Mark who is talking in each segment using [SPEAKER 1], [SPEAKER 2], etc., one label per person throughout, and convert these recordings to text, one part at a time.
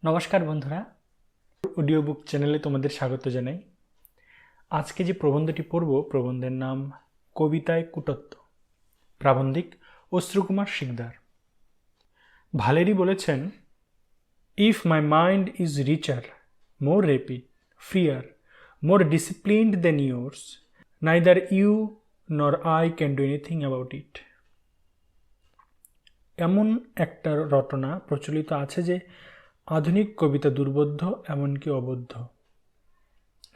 [SPEAKER 1] নমস্কার বন্ধুরা, audio book চ্যানেলে তোমাদের স্বাগত জানাই। আজকে যে প্রবন্ধটি পড়ব, প্রবন্ধের নাম কবিতায় কুটত্ব, প্রাবন্ধিক অশ্রুকুমার শিকদার। ভালেরি বলেছেন, if my mind is richer, more rapid, freer, more disciplined than yours, neither you nor I can do anything about it. এমন একটা রটনা প্রচলিত আছে যে আধুনিক কবিতা দুর্বোধ্য, এমনকি অবদ্ধ।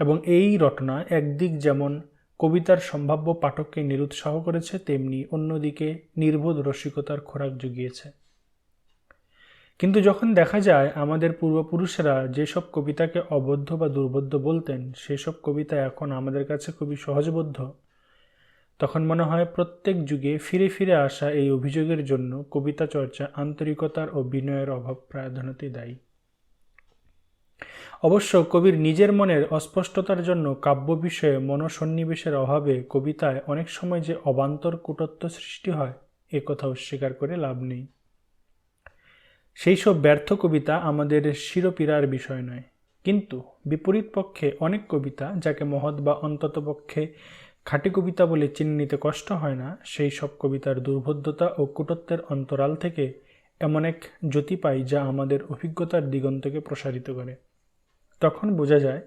[SPEAKER 1] এবং এই রটনা একদিক যেমন কবিতার সম্ভাব্য পাঠককে নিরুৎসাহ করেছে, তেমনি অন্যদিকে নির্বোধ রসিকতার খোরাক জুগিয়েছে। কিন্তু যখন দেখা যায় আমাদের পূর্বপুরুষেরা যেসব কবিতাকে অবদ্ধ বা দুর্বোধ্য বলতেন, সেসব কবিতা এখন আমাদের কাছে খুবই সহজবোধ্য, তখন মনে হয় প্রত্যেক যুগে ফিরে ফিরে আসা এই অভিযোগের জন্য কবিতা চর্চা আন্তরিকতার ও বিনয়ের অভাব প্রাধান্যতে দায়ী। অবশ্য কবির নিজের মনের অস্পষ্টতার জন্য কাব্য বিষয়ে মনসন্নিবেশের অভাবে কবিতায় অনেক সময় যে অবান্তর কুটত্ব সৃষ্টি হয়, এ কথা অস্বীকার করে লাভ নেই। সেই সব ব্যর্থ কবিতা আমাদের শিরোপীড়ার বিষয় নয়। কিন্তু বিপরীত পক্ষে অনেক কবিতা, যাকে মহৎ বা অন্ততপক্ষে খাঁটি কবিতা বলে চিনে নিতে কষ্ট হয় না, সেই সব কবিতার দুর্বোধ্যতা ও কুটত্বের অন্তরাল থেকে এমন এক জ্যোতি পাই যা আমাদের অভিজ্ঞতার দিগন্তকে প্রসারিত করে। তখন বোঝা যায়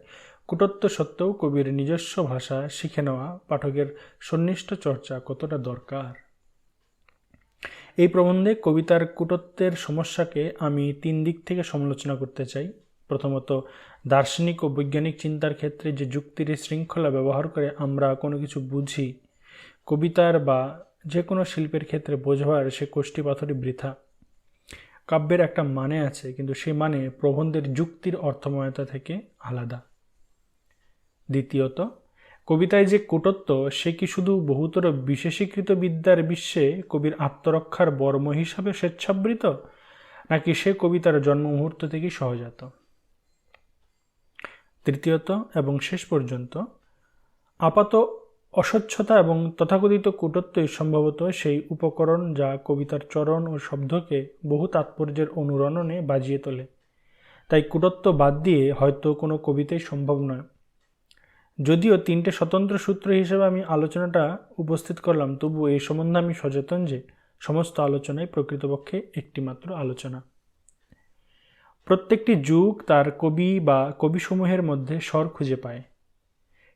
[SPEAKER 1] কুটত্ব সত্ত্বেও কবির নিজস্ব ভাষা শিখে নেওয়া, পাঠকের সন্নিষ্ঠ চর্চা কতটা দরকার। এই প্রবন্ধে কবিতার কুটত্বের সমস্যাকে আমি 3 দিক থেকে সমালোচনা করতে চাই। প্রথমত, দার্শনিক ও বৈজ্ঞানিক চিন্তার ক্ষেত্রে যে যুক্তির শৃঙ্খলা ব্যবহার করে আমরা কোনো কিছু বুঝি, কবিতার বা যে কোনো শিল্পের ক্ষেত্রে বোঝবার সে কোষ্ঠী পাথরই বৃথা। কাব্যের একটা মানে আছে, কিন্তু সেই মানে প্রবন্ধের যুক্তির অর্থময়তা থেকে আলাদা। দ্বিতীয়ত, কবিতায় যে কুটত্ব, সে কি শুধু বহুতর বিশেষীকৃত বিদ্যার বিশ্বে কবির আত্মরক্ষার বর্ম হিসাবে স্বেচ্ছাবৃত, নাকি সে কবিতার জন্ম মুহূর্ত থেকেই সহজাত? তৃতীয়ত এবং শেষ পর্যন্ত, আপাত অস্বচ্ছতা এবং তথাকথিত কুটত্বই সম্ভবত সেই উপকরণ যা কবিতার চরণ ও শব্দকে বহু তাৎপর্যের অনুরণনে বাজিয়ে তোলে। তাই কুটত্ব বাদ দিয়ে হয়তো কোনো কবিতাই সম্ভব নয়। যদিও 3টে স্বতন্ত্র সূত্র হিসেবে আমি আলোচনাটা উপস্থিত করলাম, তবু এই সম্বন্ধে আমি সচেতন যে সমস্ত আলোচনাই প্রকৃতপক্ষে একটিমাত্র আলোচনা। প্রত্যেকটি যুগ তার কবি বা কবিসমূহের মধ্যে স্বর খুঁজে পায়।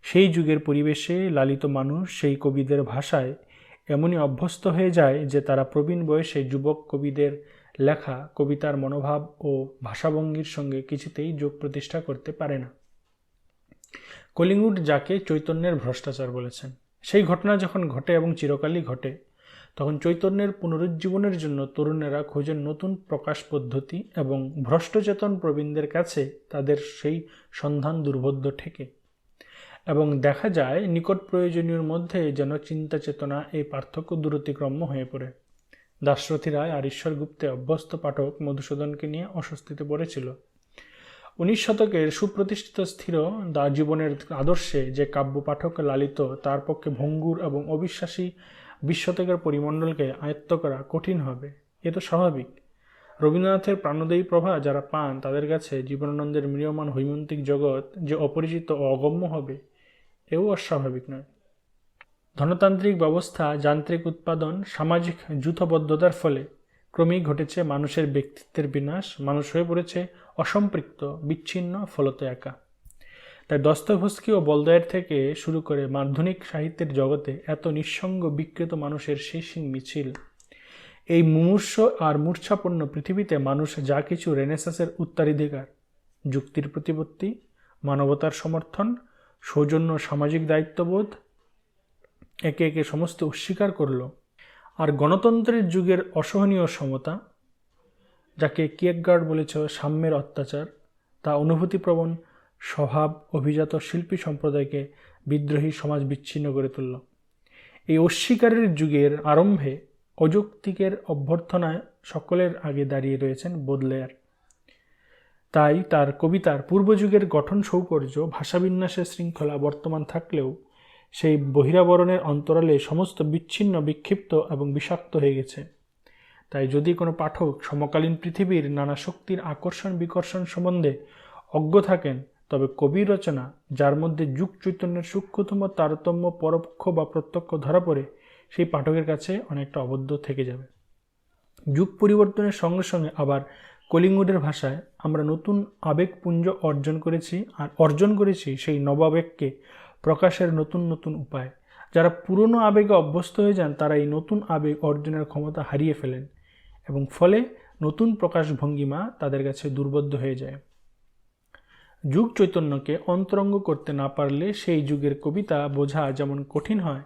[SPEAKER 1] সেই যুগের পরিবেশে লালিত মানুষ সেই কবিদের ভাষায় এমনই অভ্যস্ত হয়ে যায় যে তারা প্রবীণ বয়সে যুবক কবিদের লেখা কবিতার মনোভাব ও ভাষাভঙ্গির সঙ্গে কিছুতেই যোগ প্রতিষ্ঠা করতে পারে না। কলিঙ্গুড যাকে চৈতন্যের ভ্রষ্টাচার বলেছেন, সেই ঘটনা যখন ঘটে এবং চিরকালই ঘটে, তখন চৈতন্যের পুনরুজ্জীবনের জন্য তরুণেরা খোঁজেন নতুন প্রকাশ পদ্ধতি এবং ভ্রষ্টচেতন প্রবীণদের কাছে তাদের সেই সন্ধান দুর্বোধ্য ঠেকে। এবং দেখা যায় নিকট প্রয়োজনীয়র মধ্যে যেন চিন্তা চেতনা এই পার্থক্য দূরতিক্রম্য হয়ে পড়ে। দাশরথী রায় আর ঈশ্বর গুপ্তে অভ্যস্ত পাঠক মধুসূদনকে নিয়ে অস্বস্তিতে পড়েছিল। 19 শতকের সুপ্রতিষ্ঠিত স্থির জীবনের আদর্শে যে কাব্য পাঠক লালিত, তার পক্ষে ভঙ্গুর এবং অবিশ্বাসী 20 শতকের পরিমণ্ডলকে আয়ত্ত করা কঠিন হবে। এ তো স্বাভাবিক। রবীন্দ্রনাথের প্রাণোদয়ী প্রভা যারা পান, তাদের কাছে জীবনানন্দের ম্রিয়মান হৈমন্তিক জগৎ যে অপরিচিত ও অগম্য হবে, এও অস্বাভাবিক নয়। ধনতান্ত্রিক ব্যবস্থা, যান্ত্রিক উৎপাদন, সামাজিক যূথবদ্ধতার ফলে ক্রমেই ঘটেছে মানুষের ব্যক্তিত্বের বিনাশ। মানুষ হয়ে পড়েছে অসম্পৃক্ত, বিচ্ছিন্ন, ফলত একা। তাই দস্তয়েভস্কি ও বলদয়ের থেকে শুরু করে আধুনিক সাহিত্যের জগতে এত নিঃসঙ্গ বিকৃত মানুষের শেষহীন মিছিল। এই মুমূর্ষ আর মূর্ছাপন্ন পৃথিবীতে মানুষ যা কিছু রেনেসাঁসের উত্তরাধিকার, যুক্তির প্রতিপত্তি, মানবতার সমর্থন, সৌজন্য, সামাজিক দায়িত্ববোধ একে একে সমস্ত অস্বীকার করল, আর গণতন্ত্রের যুগের অসহনীয় সমতা, যাকে কিয়েরগার্ড বলেছে সাম্যের অত্যাচার, তা অনুভূতিপ্রবণ স্বভাব অভিজাত শিল্পী সম্প্রদায়কে বিদ্রোহী সমাজ বিচ্ছিন্ন করে তুলল। এই অস্বীকারের যুগের আরম্ভে অযৌক্তিকের অভ্যর্থনায় সকলের আগে দাঁড়িয়ে রয়েছেন বোদলেয়ার। তাই তার কবিতার পূর্বযুগের গঠন সৌকর্য, ভাষাবিন্যাসের শৃঙ্খলা বর্তমান থাকলেও সেই বহিরাবরণের অন্তরালে সমস্ত বিচ্ছিন্ন, বিক্ষিপ্ত এবং বিষাক্ত হয়ে গেছে। তাই যদি কোনো পাঠক সমকালীন পৃথিবীর নানা শক্তির আকর্ষণ বিকর্ষণ সম্বন্ধে অজ্ঞ থাকেন, তবে কবির রচনা, যার মধ্যে যুগ চৈতন্যের সূক্ষ্মতম তারতম্য পরোক্ষ বা প্রত্যক্ষ ধরা পড়ে, সেই পাঠকের কাছে অনেকটা অবদ্ধ থেকে যাবে। যুগ পরিবর্তনের সঙ্গে সঙ্গে আবার কলিঙ্গুডের ভাষায় আমরা নতুন আবেগপুঞ্জ অর্জন করেছি সেই নবাবেগকে প্রকাশের নতুন নতুন উপায়। যারা পুরনো আবেগে অভ্যস্ত হয়ে যান, তারা এই নতুন আবেগ অর্জনের ক্ষমতা হারিয়ে ফেলেন এবং ফলে নতুন প্রকাশভঙ্গিমা তাদের কাছে দুর্বোধ্য হয়ে যায়। যুগ চৈতন্যকে অন্তরঙ্গ করতে না পারলে সেই যুগের কবিতা বোঝা যেমন কঠিন হয়,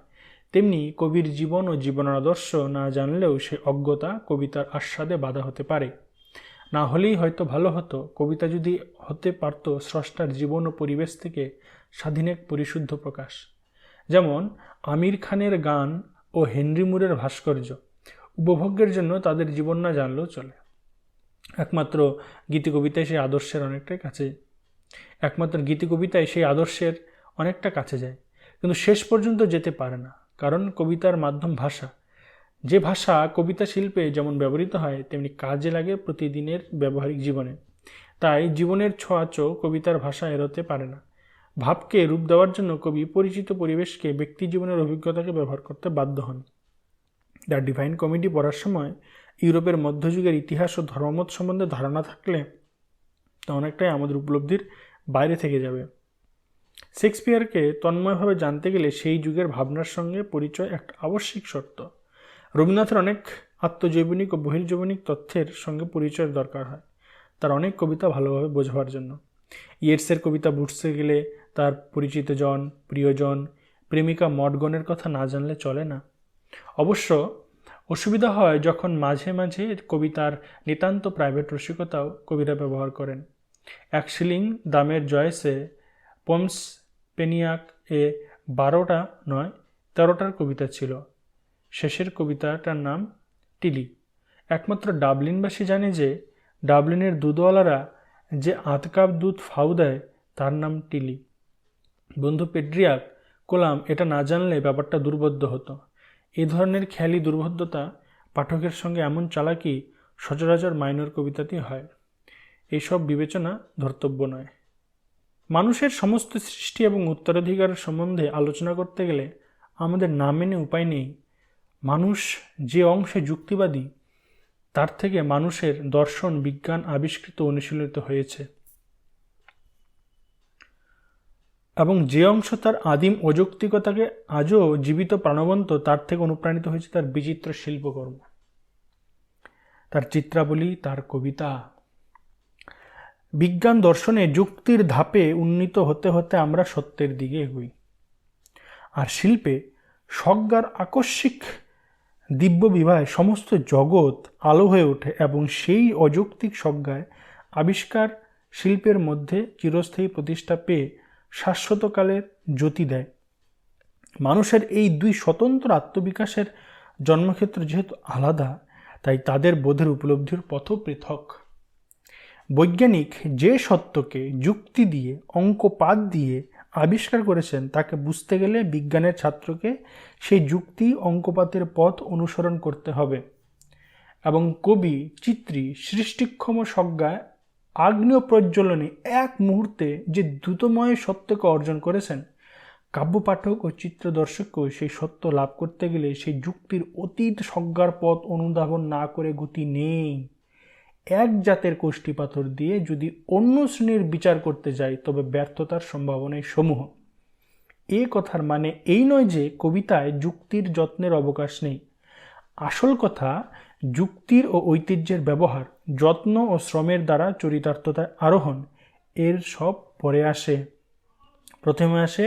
[SPEAKER 1] তেমনি কবির জীবন ও জীবনাদর্শ না জানলেও সে অজ্ঞতা কবিতার আস্বাদে বাধা হতে পারে। না হলেই হয়তো ভালো হতো, কবিতা যদি হতে পারত স্রষ্টার জীবন ও পরিবেশ থেকে স্বাধীন এক পরিশুদ্ধ প্রকাশ। যেমন আমির খানের গান ও হেনরি মুরের ভাস্কর্য, উপভোগের জন্য তাদের জীবন না জানলেও চলে। একমাত্র গীতিকবিতায় সেই আদর্শের অনেকটা কাছে যায়, কিন্তু শেষ পর্যন্ত যেতে পারে না, কারণ কবিতার মাধ্যম ভাষা। যে ভাষা কবিতা শিল্পে যেমন ব্যবহৃত হয়, তেমনি কাজে লাগে প্রতিদিনের ব্যবহারিক জীবনে। তাই জীবনের ছোঁয়াচও কবিতার ভাষা এড়োতে পারে না। ভাবকে রূপ দেওয়ার জন্য কবি পরিচিত পরিবেশকে, ব্যক্তি জীবনের অভিজ্ঞতাকে ব্যবহার করতে বাধ্য হন। দ্য ডিভাইন কমেডি পড়ার সময় ইউরোপের মধ্যযুগের ইতিহাস ও ধর্মমত সম্বন্ধে ধারণা থাকলে তা অনেকটাই আমাদের উপলব্ধির বাইরে থেকে যাবে। শেক্সপিয়ারকে তন্ময়ভাবে জানতে গেলে সেই যুগের ভাবনার সঙ্গে পরিচয় একটা আবশ্যিক শর্ত। রবীন্দ্রনাথের অনেক আত্মজৈবনিক ও বহির্জৈবনিক তথ্যের সঙ্গে পরিচয়ের দরকার হয় তার অনেক কবিতা ভালোভাবে বোঝাবার জন্য। ইয়েটসের কবিতা বুঝতে গেলে তার পরিচিত জন, প্রিয়জন, প্রেমিকা মডগনের কথা না জানলে চলে না। অবশ্য অসুবিধা হয় যখন মাঝে মাঝে কবিতার নিতান্ত প্রাইভেট রসিকতাও কবিরা ব্যবহার করেন। 1 শিলিং দামের জয়েসে পমস পেনিয়াক এ 12টা নয় 13টার কবিতা ছিল। শেষের কবিতাটার নাম টিলি। একমাত্র ডাবলিনবাসী জানে যে ডাবলিনের দুধওয়ালারা যে 8 কাপ দুধ ফাউ দেয় তার নাম টিলি। বন্ধু পেড্রিয়াক কোলাম এটা না জানলে ব্যাপারটা দুর্বোধ্য হতো। এ ধরনের খেয়ালি দুর্বোধ্যতা পাঠকের সঙ্গে এমন চালাকি সচরাচর মাইনর কবিতাতেই হয়। এইসব বিবেচনা ধর্তব্য নয়। মানুষের সমস্ত সৃষ্টি এবং উত্তরাধিকারের সম্বন্ধে আলোচনা করতে গেলে আমাদের না মেনে উপায় নেই। মানুষ যে অংশে যুক্তিবাদী, তার থেকে মানুষের দর্শন বিজ্ঞান আবিষ্কৃত অনুশীলিত হয়েছে, এবং যে অংশ তার আদিম অযৌক্তিকতাকে আজও জীবিত প্রাণবন্ত, তার থেকে অনুপ্রাণিত হয়েছে তার বিচিত্র শিল্পকর্ম, তার চিত্রাবলী, তার কবিতা। বিজ্ঞান দর্শনে যুক্তির ধাপে উন্নীত হতে হতে আমরা সত্যের দিকে এগোই, আর শিল্পে স্বজ্ঞার আকস্মিক দিব্য বিবাহে সমস্ত জগৎ আলো হয়ে ওঠে এবং সেই অযৌক্তিক স্বজ্ঞায় আবিষ্কার শিল্পের মধ্যে চিরস্থায়ী প্রতিষ্ঠা পেয়ে শাশ্বতকালের জ্যোতি দেয়। মানুষের এই দুই স্বতন্ত্র আত্মবিকাশের জন্মক্ষেত্র যেহেতু আলাদা, তাই তাদের বোধের উপলব্ধির পথও পৃথক। বৈজ্ঞানিক যে সত্যকে যুক্তি দিয়ে, অঙ্কপাত দিয়ে আবিষ্কার করেছেন, তাকে বুঝতে গেলে বিজ্ঞানের ছাত্রকে সেই যুক্তি অঙ্কপাতের পথ অনুসরণ করতে হবে। এবং কবি, চিত্রী সৃষ্টিক্ষম স্বজ্ঞায় আগ্নেয় প্রজ্বলনে এক মুহূর্তে যে দ্রুতময় সত্যকে অর্জন করেছেন, কাব্যপাঠক ও চিত্রদর্শককেও সেই সত্য লাভ করতে গেলে সেই যুক্তির অতীত স্বজ্ঞার পথ অনুধাবন না করে গতি নেই। এক জাতের কোষ্ঠী পাথর দিয়ে যদি অন্য শ্রেণীর বিচার করতে যাই, তবে ব্যর্থতার সম্ভাবনাই সমূহ। এ কথার মানে এই নয় যে কবিতায় যুক্তির যত্নের অবকাশ নেই। আসল কথা, যুক্তির ও ঐতিহ্যের ব্যবহার, যত্ন ও শ্রমের দ্বারা চরিতার্থতায় আরোহণ, এর সব পরে আসে। প্রথমে আসে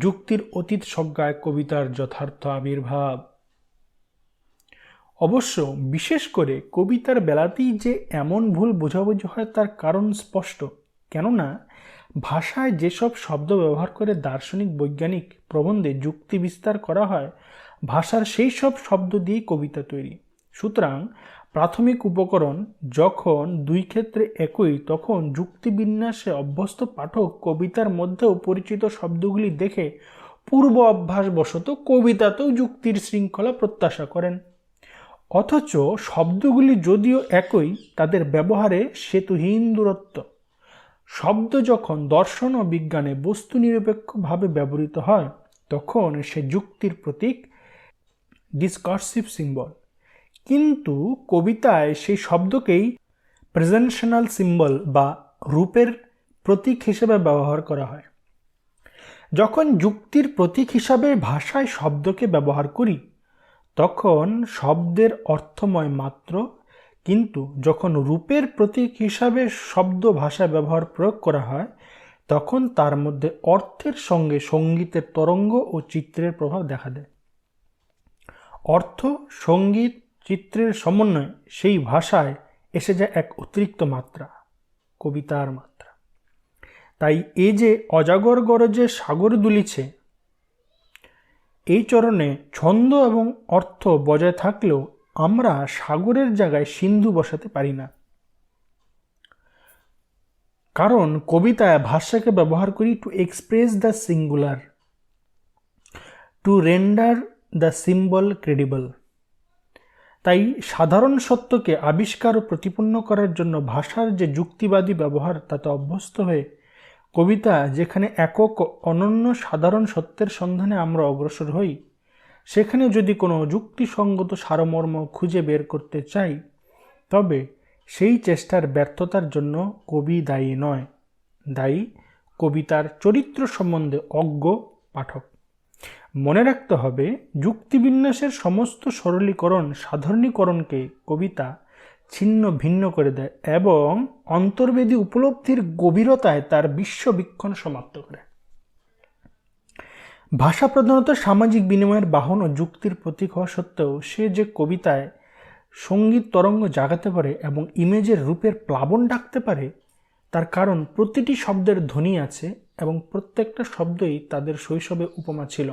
[SPEAKER 1] যুক্তির অতীত স্বজ্ঞায় কবিতার যথার্থ আবির্ভাব। অবশ্য বিশেষ করে কবিতার বেলাতেই যে এমন ভুল বোঝাবুঝি হয় তার কারণ স্পষ্ট। কেননা ভাষায় যেসব শব্দ ব্যবহার করে দার্শনিক বৈজ্ঞানিক প্রবন্ধে যুক্তি বিস্তার করা হয়, ভাষার সেই সব শব্দ দিয়েই কবিতা তৈরি। সুতরাং প্রাথমিক উপকরণ যখন দুই ক্ষেত্রে একই, তখন যুক্তিবিন্যাসে অভ্যস্ত পাঠক কবিতার মধ্যেও পরিচিত শব্দগুলি দেখে পূর্ব অভ্যাসবশত কবিতাতেও যুক্তির শৃঙ্খলা প্রত্যাশা করেন। অথচ শব্দগুলি যদিও একই, তাদের ব্যবহারে সেতুহীন দূরত্ব। শব্দ যখন দর্শন ও বিজ্ঞানে বস্তু নিরপেক্ষভাবে ব্যবহৃত হয় তখন সে যুক্তির প্রতীক, ডিসকর্সিভ সিম্বল। কিন্তু কবিতায় সেই শব্দকেই প্রেজেন্টেশনাল সিম্বল বা রূপের প্রতীক হিসেবে ব্যবহার করা হয়। যখন যুক্তির প্রতীক হিসাবে ভাষায় শব্দকে ব্যবহার করি তখন শব্দের অর্থময় মাত্র, কিন্তু যখন রূপের প্রতীক হিসাবে শব্দ ভাষায় ব্যবহার প্রয়োগ করা হয় তখন তার মধ্যে অর্থের সঙ্গে সঙ্গীতের তরঙ্গ ও চিত্রের প্রভাব দেখা দেয়। অর্থ, সঙ্গীত, চিত্রের সমন্বয়ে সেই ভাষায় এসে যায় এক অতিরিক্ত মাত্রা, কবিতার মাত্রা। তাই এই যে অজাগর গরজে সাগর দুলিছে, এই চরণে ছন্দ এবং অর্থ বজায় থাকলেও আমরা সাগরের জায়গায় সিন্ধু বসাতে পারি না, কারণ কবিতায় ভাষাকে ব্যবহার করি to express the singular, two render the symbol credible. তাই সাধারণ সত্যকে আবিষ্কার ও প্রতিপন্ন করার জন্য ভাষার যে যুক্তিবাদী ব্যবহার তাতে অভ্যস্ত হয়ে কবিতা যেখানে একক অনন্য সাধারণ সত্যের সন্ধানে আমরা অগ্রসর হই, সেখানে যদি কোনো যুক্তিসঙ্গত সারমর্ম খুঁজে বের করতে চাই তবে সেই চেষ্টার ব্যর্থতার জন্য কবি দায়ী নয়, দায়ী কবিতার চরিত্র সম্বন্ধে অজ্ঞ পাঠক। মনে রাখতে হবে, যুক্তিবিন্যাসের সমস্ত সরলীকরণ সাধারণীকরণকে কবিতা ছিন্ন ভিন্ন করে দেয় এবং অন্তর্বেদী উপলব্ধির গভীরতায় তার বিশ্ববীক্ষণ সমাপ্ত করে। ভাষা প্রধানত সামাজিক বিনিময়ের বাহন ও যুক্তির প্রতীক হওয়া সত্ত্বেও সে যে কবিতায় সঙ্গীত তরঙ্গ জাগাতে পারে এবং ইমেজের রূপের প্লাবন ডাকতে পারে তার কারণ প্রতিটি শব্দের ধ্বনি আছে এবং প্রত্যেকটা শব্দই তাদের শৈশবে উপমা ছিল।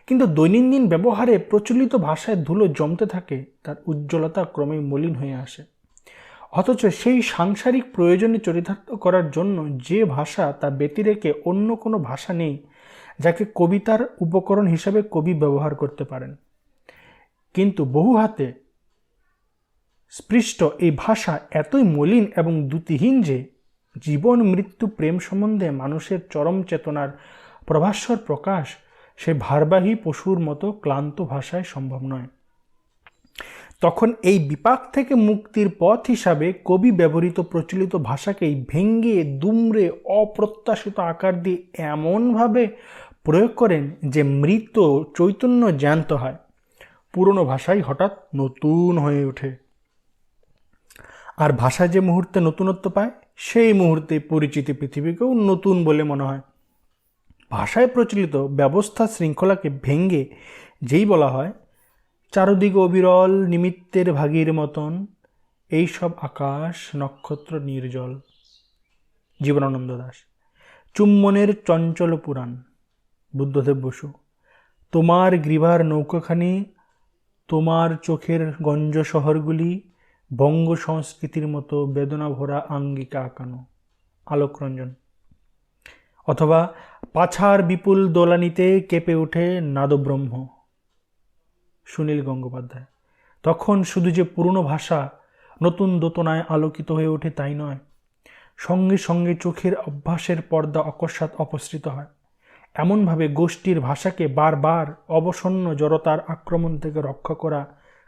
[SPEAKER 1] কিন্তু দৈনন্দিন ব্যবহারে প্রচলিত ভাষায় ধুলো জমতে থাকে, তার উজ্জ্বলতা ক্রমেই মলিন হয়ে আসে। অথচ সেই সাংসারিক প্রয়োজনে চরিতার্থ করার জন্য যে ভাষা তা ব্যতি রেখে অন্য কোনো ভাষা নেই যাকে কবিতার উপকরণ হিসাবে কবি ব্যবহার করতে পারেন। কিন্তু বহু হাতে স্পৃষ্ট এই ভাষা এতই মলিন এবং দ্যুতিহীন যে জীবন, মৃত্যু, প্রেম সম্বন্ধে মানুষের চরম চেতনার প্রভাস্বর প্রকাশ সে ভারবাহী পশুর মতো ক্লান্ত ভাষায় সম্ভব নয়। তখন এই বিপাক থেকে মুক্তির পথ হিসাবে কবি ব্যবহৃত প্রচলিত ভাষাকেই ভেঙ্গে দুমড়ে অপ্রত্যাশিত আকার দিয়ে এমনভাবে প্রয়োগ করেন যে মৃত চৈতন্য জ্যান্ত হয়, পুরনো ভাষাই হঠাৎ নতুন হয়ে ওঠে। আর ভাষা যে মুহূর্তে নতুনত্ব পায় সেই মুহূর্তে পরিচিতি পৃথিবীকেও নতুন বলে মনে হয়। ভাষায় প্রচলিত ব্যবস্থা শৃঙ্খলাকে ভেঙ্গে যেই বলা হয় চারদিকে অবিরল নিমিত্তের ভাগীর মতন এইসব আকাশ নক্ষত্র নির্জল। জীবনানন্দ দাশ। চুম্বনের চঞ্চল পুরাণ, বুদ্ধদেব বসু। তোমার গ্রীবার নৌকাখানি, তোমার চোখের গঞ্জ শহরগুলি বঙ্গ সংস্কৃতির মতো বেদনা ভরা আঙ্গিকা আঁকানো, আলোকরঞ্জন। অথবা পাছার বিপুল দোলানিতে কেঁপে ওঠে নাদব্রহ্ম, সুনীল গঙ্গোপাধ্যায়। তখন শুধু যে পুরনো ভাষা নতুন দোতনায় আলোকিত হয়ে ওঠে তাই নয়, সঙ্গে সঙ্গে চোখের অভ্যাসের পর্দা অকস্মাৎ অপসৃত হয়। এমনভাবে গোষ্ঠীর ভাষাকে বারবার অবসন্ন জড়তার আক্রমণ থেকে রক্ষা করা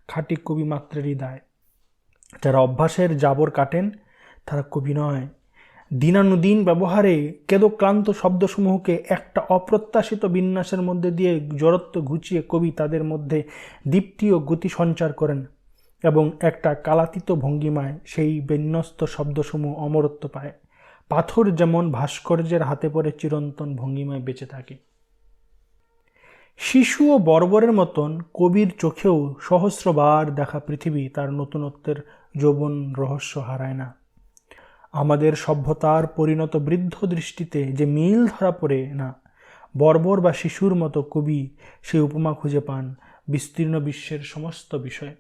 [SPEAKER 1] খাঁটি কবি মাত্রেরই দায়। যারা অভ্যাসের জাবর কাটেন তারা কবি নয়। দিনানুদিন ব্যবহারে কেদক্লান্ত শব্দসমূহকে একটা অপ্রত্যাশিত বিন্যাসের মধ্যে দিয়ে জড়ত্ব ঘুচিয়ে কবি তাদের মধ্যে দীপ্তি ও গতি সঞ্চার করেন এবং একটা কালাতীত ভঙ্গিমায় সেই বিন্যস্ত শব্দসমূহ অমরত্ব পায়। পাথর যেমন ভাস্কর্যের হাতে পড়ে চিরন্তন ভঙ্গিমায় বেঁচে থাকে। শিশু ও বর্বরের মতন কবির চোখেও সহস্রবার দেখা পৃথিবী তার নতুনত্বের যৌবন রহস্য হারায় না। আমাদের সভ্যতার পরিণত বৃদ্ধ দৃষ্টিতে যে মিল ধরা পড়ে না, বর্বর বা শিশুর মতো কবি সেই উপমা খুঁজে পান বিস্তীর্ণ বিশ্বের সমস্ত বিষয়ে।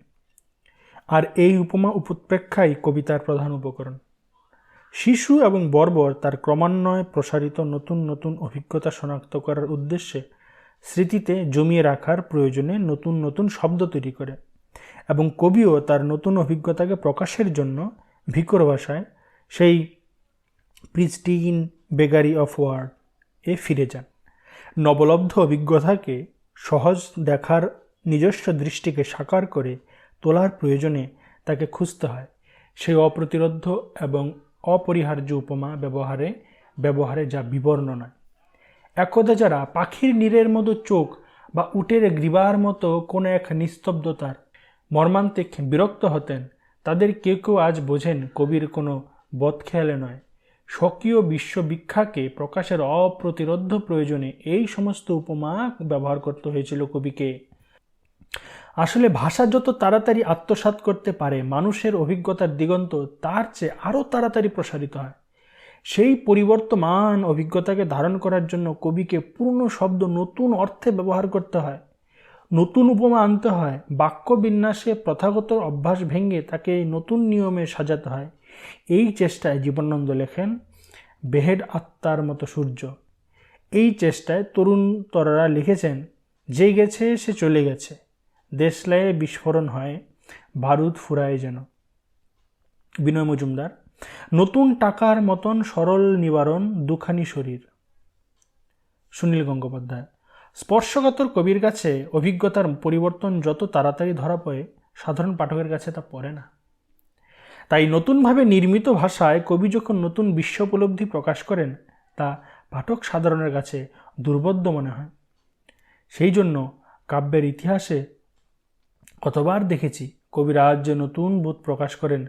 [SPEAKER 1] আর এই উপমা উপপ্রেক্ষাই কবিতার প্রধান উপকরণ। শিশু এবং বর্বর তার ক্রমান্বয়ে প্রসারিত নতুন নতুন অভিজ্ঞতা শনাক্ত করার উদ্দেশ্যে স্মৃতিতে জমিয়ে রাখার প্রয়োজনে নতুন নতুন শব্দ তৈরি করে এবং কবিও তার নতুন অভিজ্ঞতাকে প্রকাশের জন্য ভিকর ভাষায় সেই প্রিস্টিন বেগারি অফ ওয়ার্ড এ ফিরে যান। নবলব্ধ অভিজ্ঞতাকে সহজ দেখার নিজস্ব দৃষ্টিকে সাকার করে তোলার প্রয়োজনে তাকে খুঁজতে হয় সেই অপ্রতিরোধ্য এবং অপরিহার্য উপমা ব্যবহারে যা বিবর্ণ নয়। একদা যারা পাখির নীড়ের মতো চোখ বা উটের গ্রীবার মতো কোনো এক নিস্তব্ধতার মর্মান্তিক বিরক্ত হতেন, তাদের কেউ কেউ আজ বোঝেন কবির কোনো বদখেয়ালে নয়, স্বকীয় বিশ্ববিখ্যাকে প্রকাশের অপ্রতিরোধ্য প্রয়োজনে এই সমস্ত উপমা ব্যবহার করতে হয়েছিল কবিকে। আসলে ভাষা যত তাড়াতাড়ি আত্মসাৎ করতে পারে, মানুষের অভিজ্ঞতার দিগন্ত তার চেয়ে আরও তাড়াতাড়ি প্রসারিত হয়। সেই পরিবর্তমান অভিজ্ঞতাকে ধারণ করার জন্য কবিকে পূর্ণ শব্দ নতুন অর্থে ব্যবহার করতে হয়, নতুন উপমা আনতে হয়, বাক্য বিন্যাসে প্রথাগত অভ্যাস ভেঙে তাকে নতুন নিয়মে সাজাতে হয়। এই চেষ্টায় জীবনানন্দ লেখেন, বেহেড আত্মার মতো সূর্য। এই চেষ্টায় তরুণ তরারা লিখেছেন, যে গেছে সে চলে গেছে, দেশলায়ে বিস্ফোরণ হয়, বারুদ ফুরায় যেন। বিনয় মজুমদার, নতুন টাকার মতন সরল নিবারণ দুখানি শরীর। সুনীল গঙ্গোপাধ্যায়, স্পর্শকাতর কবির কাছে অভিজ্ঞতার পরিবর্তন যত তাড়াতাড়ি ধরা পড়ে, সাধারণ পাঠকের কাছে তা পড়ে না। তাই নতুনভাবে নির্মিত ভাষায় কবি যখন নতুন বিশ্ব উপলব্ধি প্রকাশ করেন, তা পাঠক সাধারণের কাছে দুর্বোধ্য মনে হয়। সেই জন্য কাব্যের ইতিহাসে কতবার দেখেছি কবিরা আজ যে নতুন বোধ প্রকাশ করেন,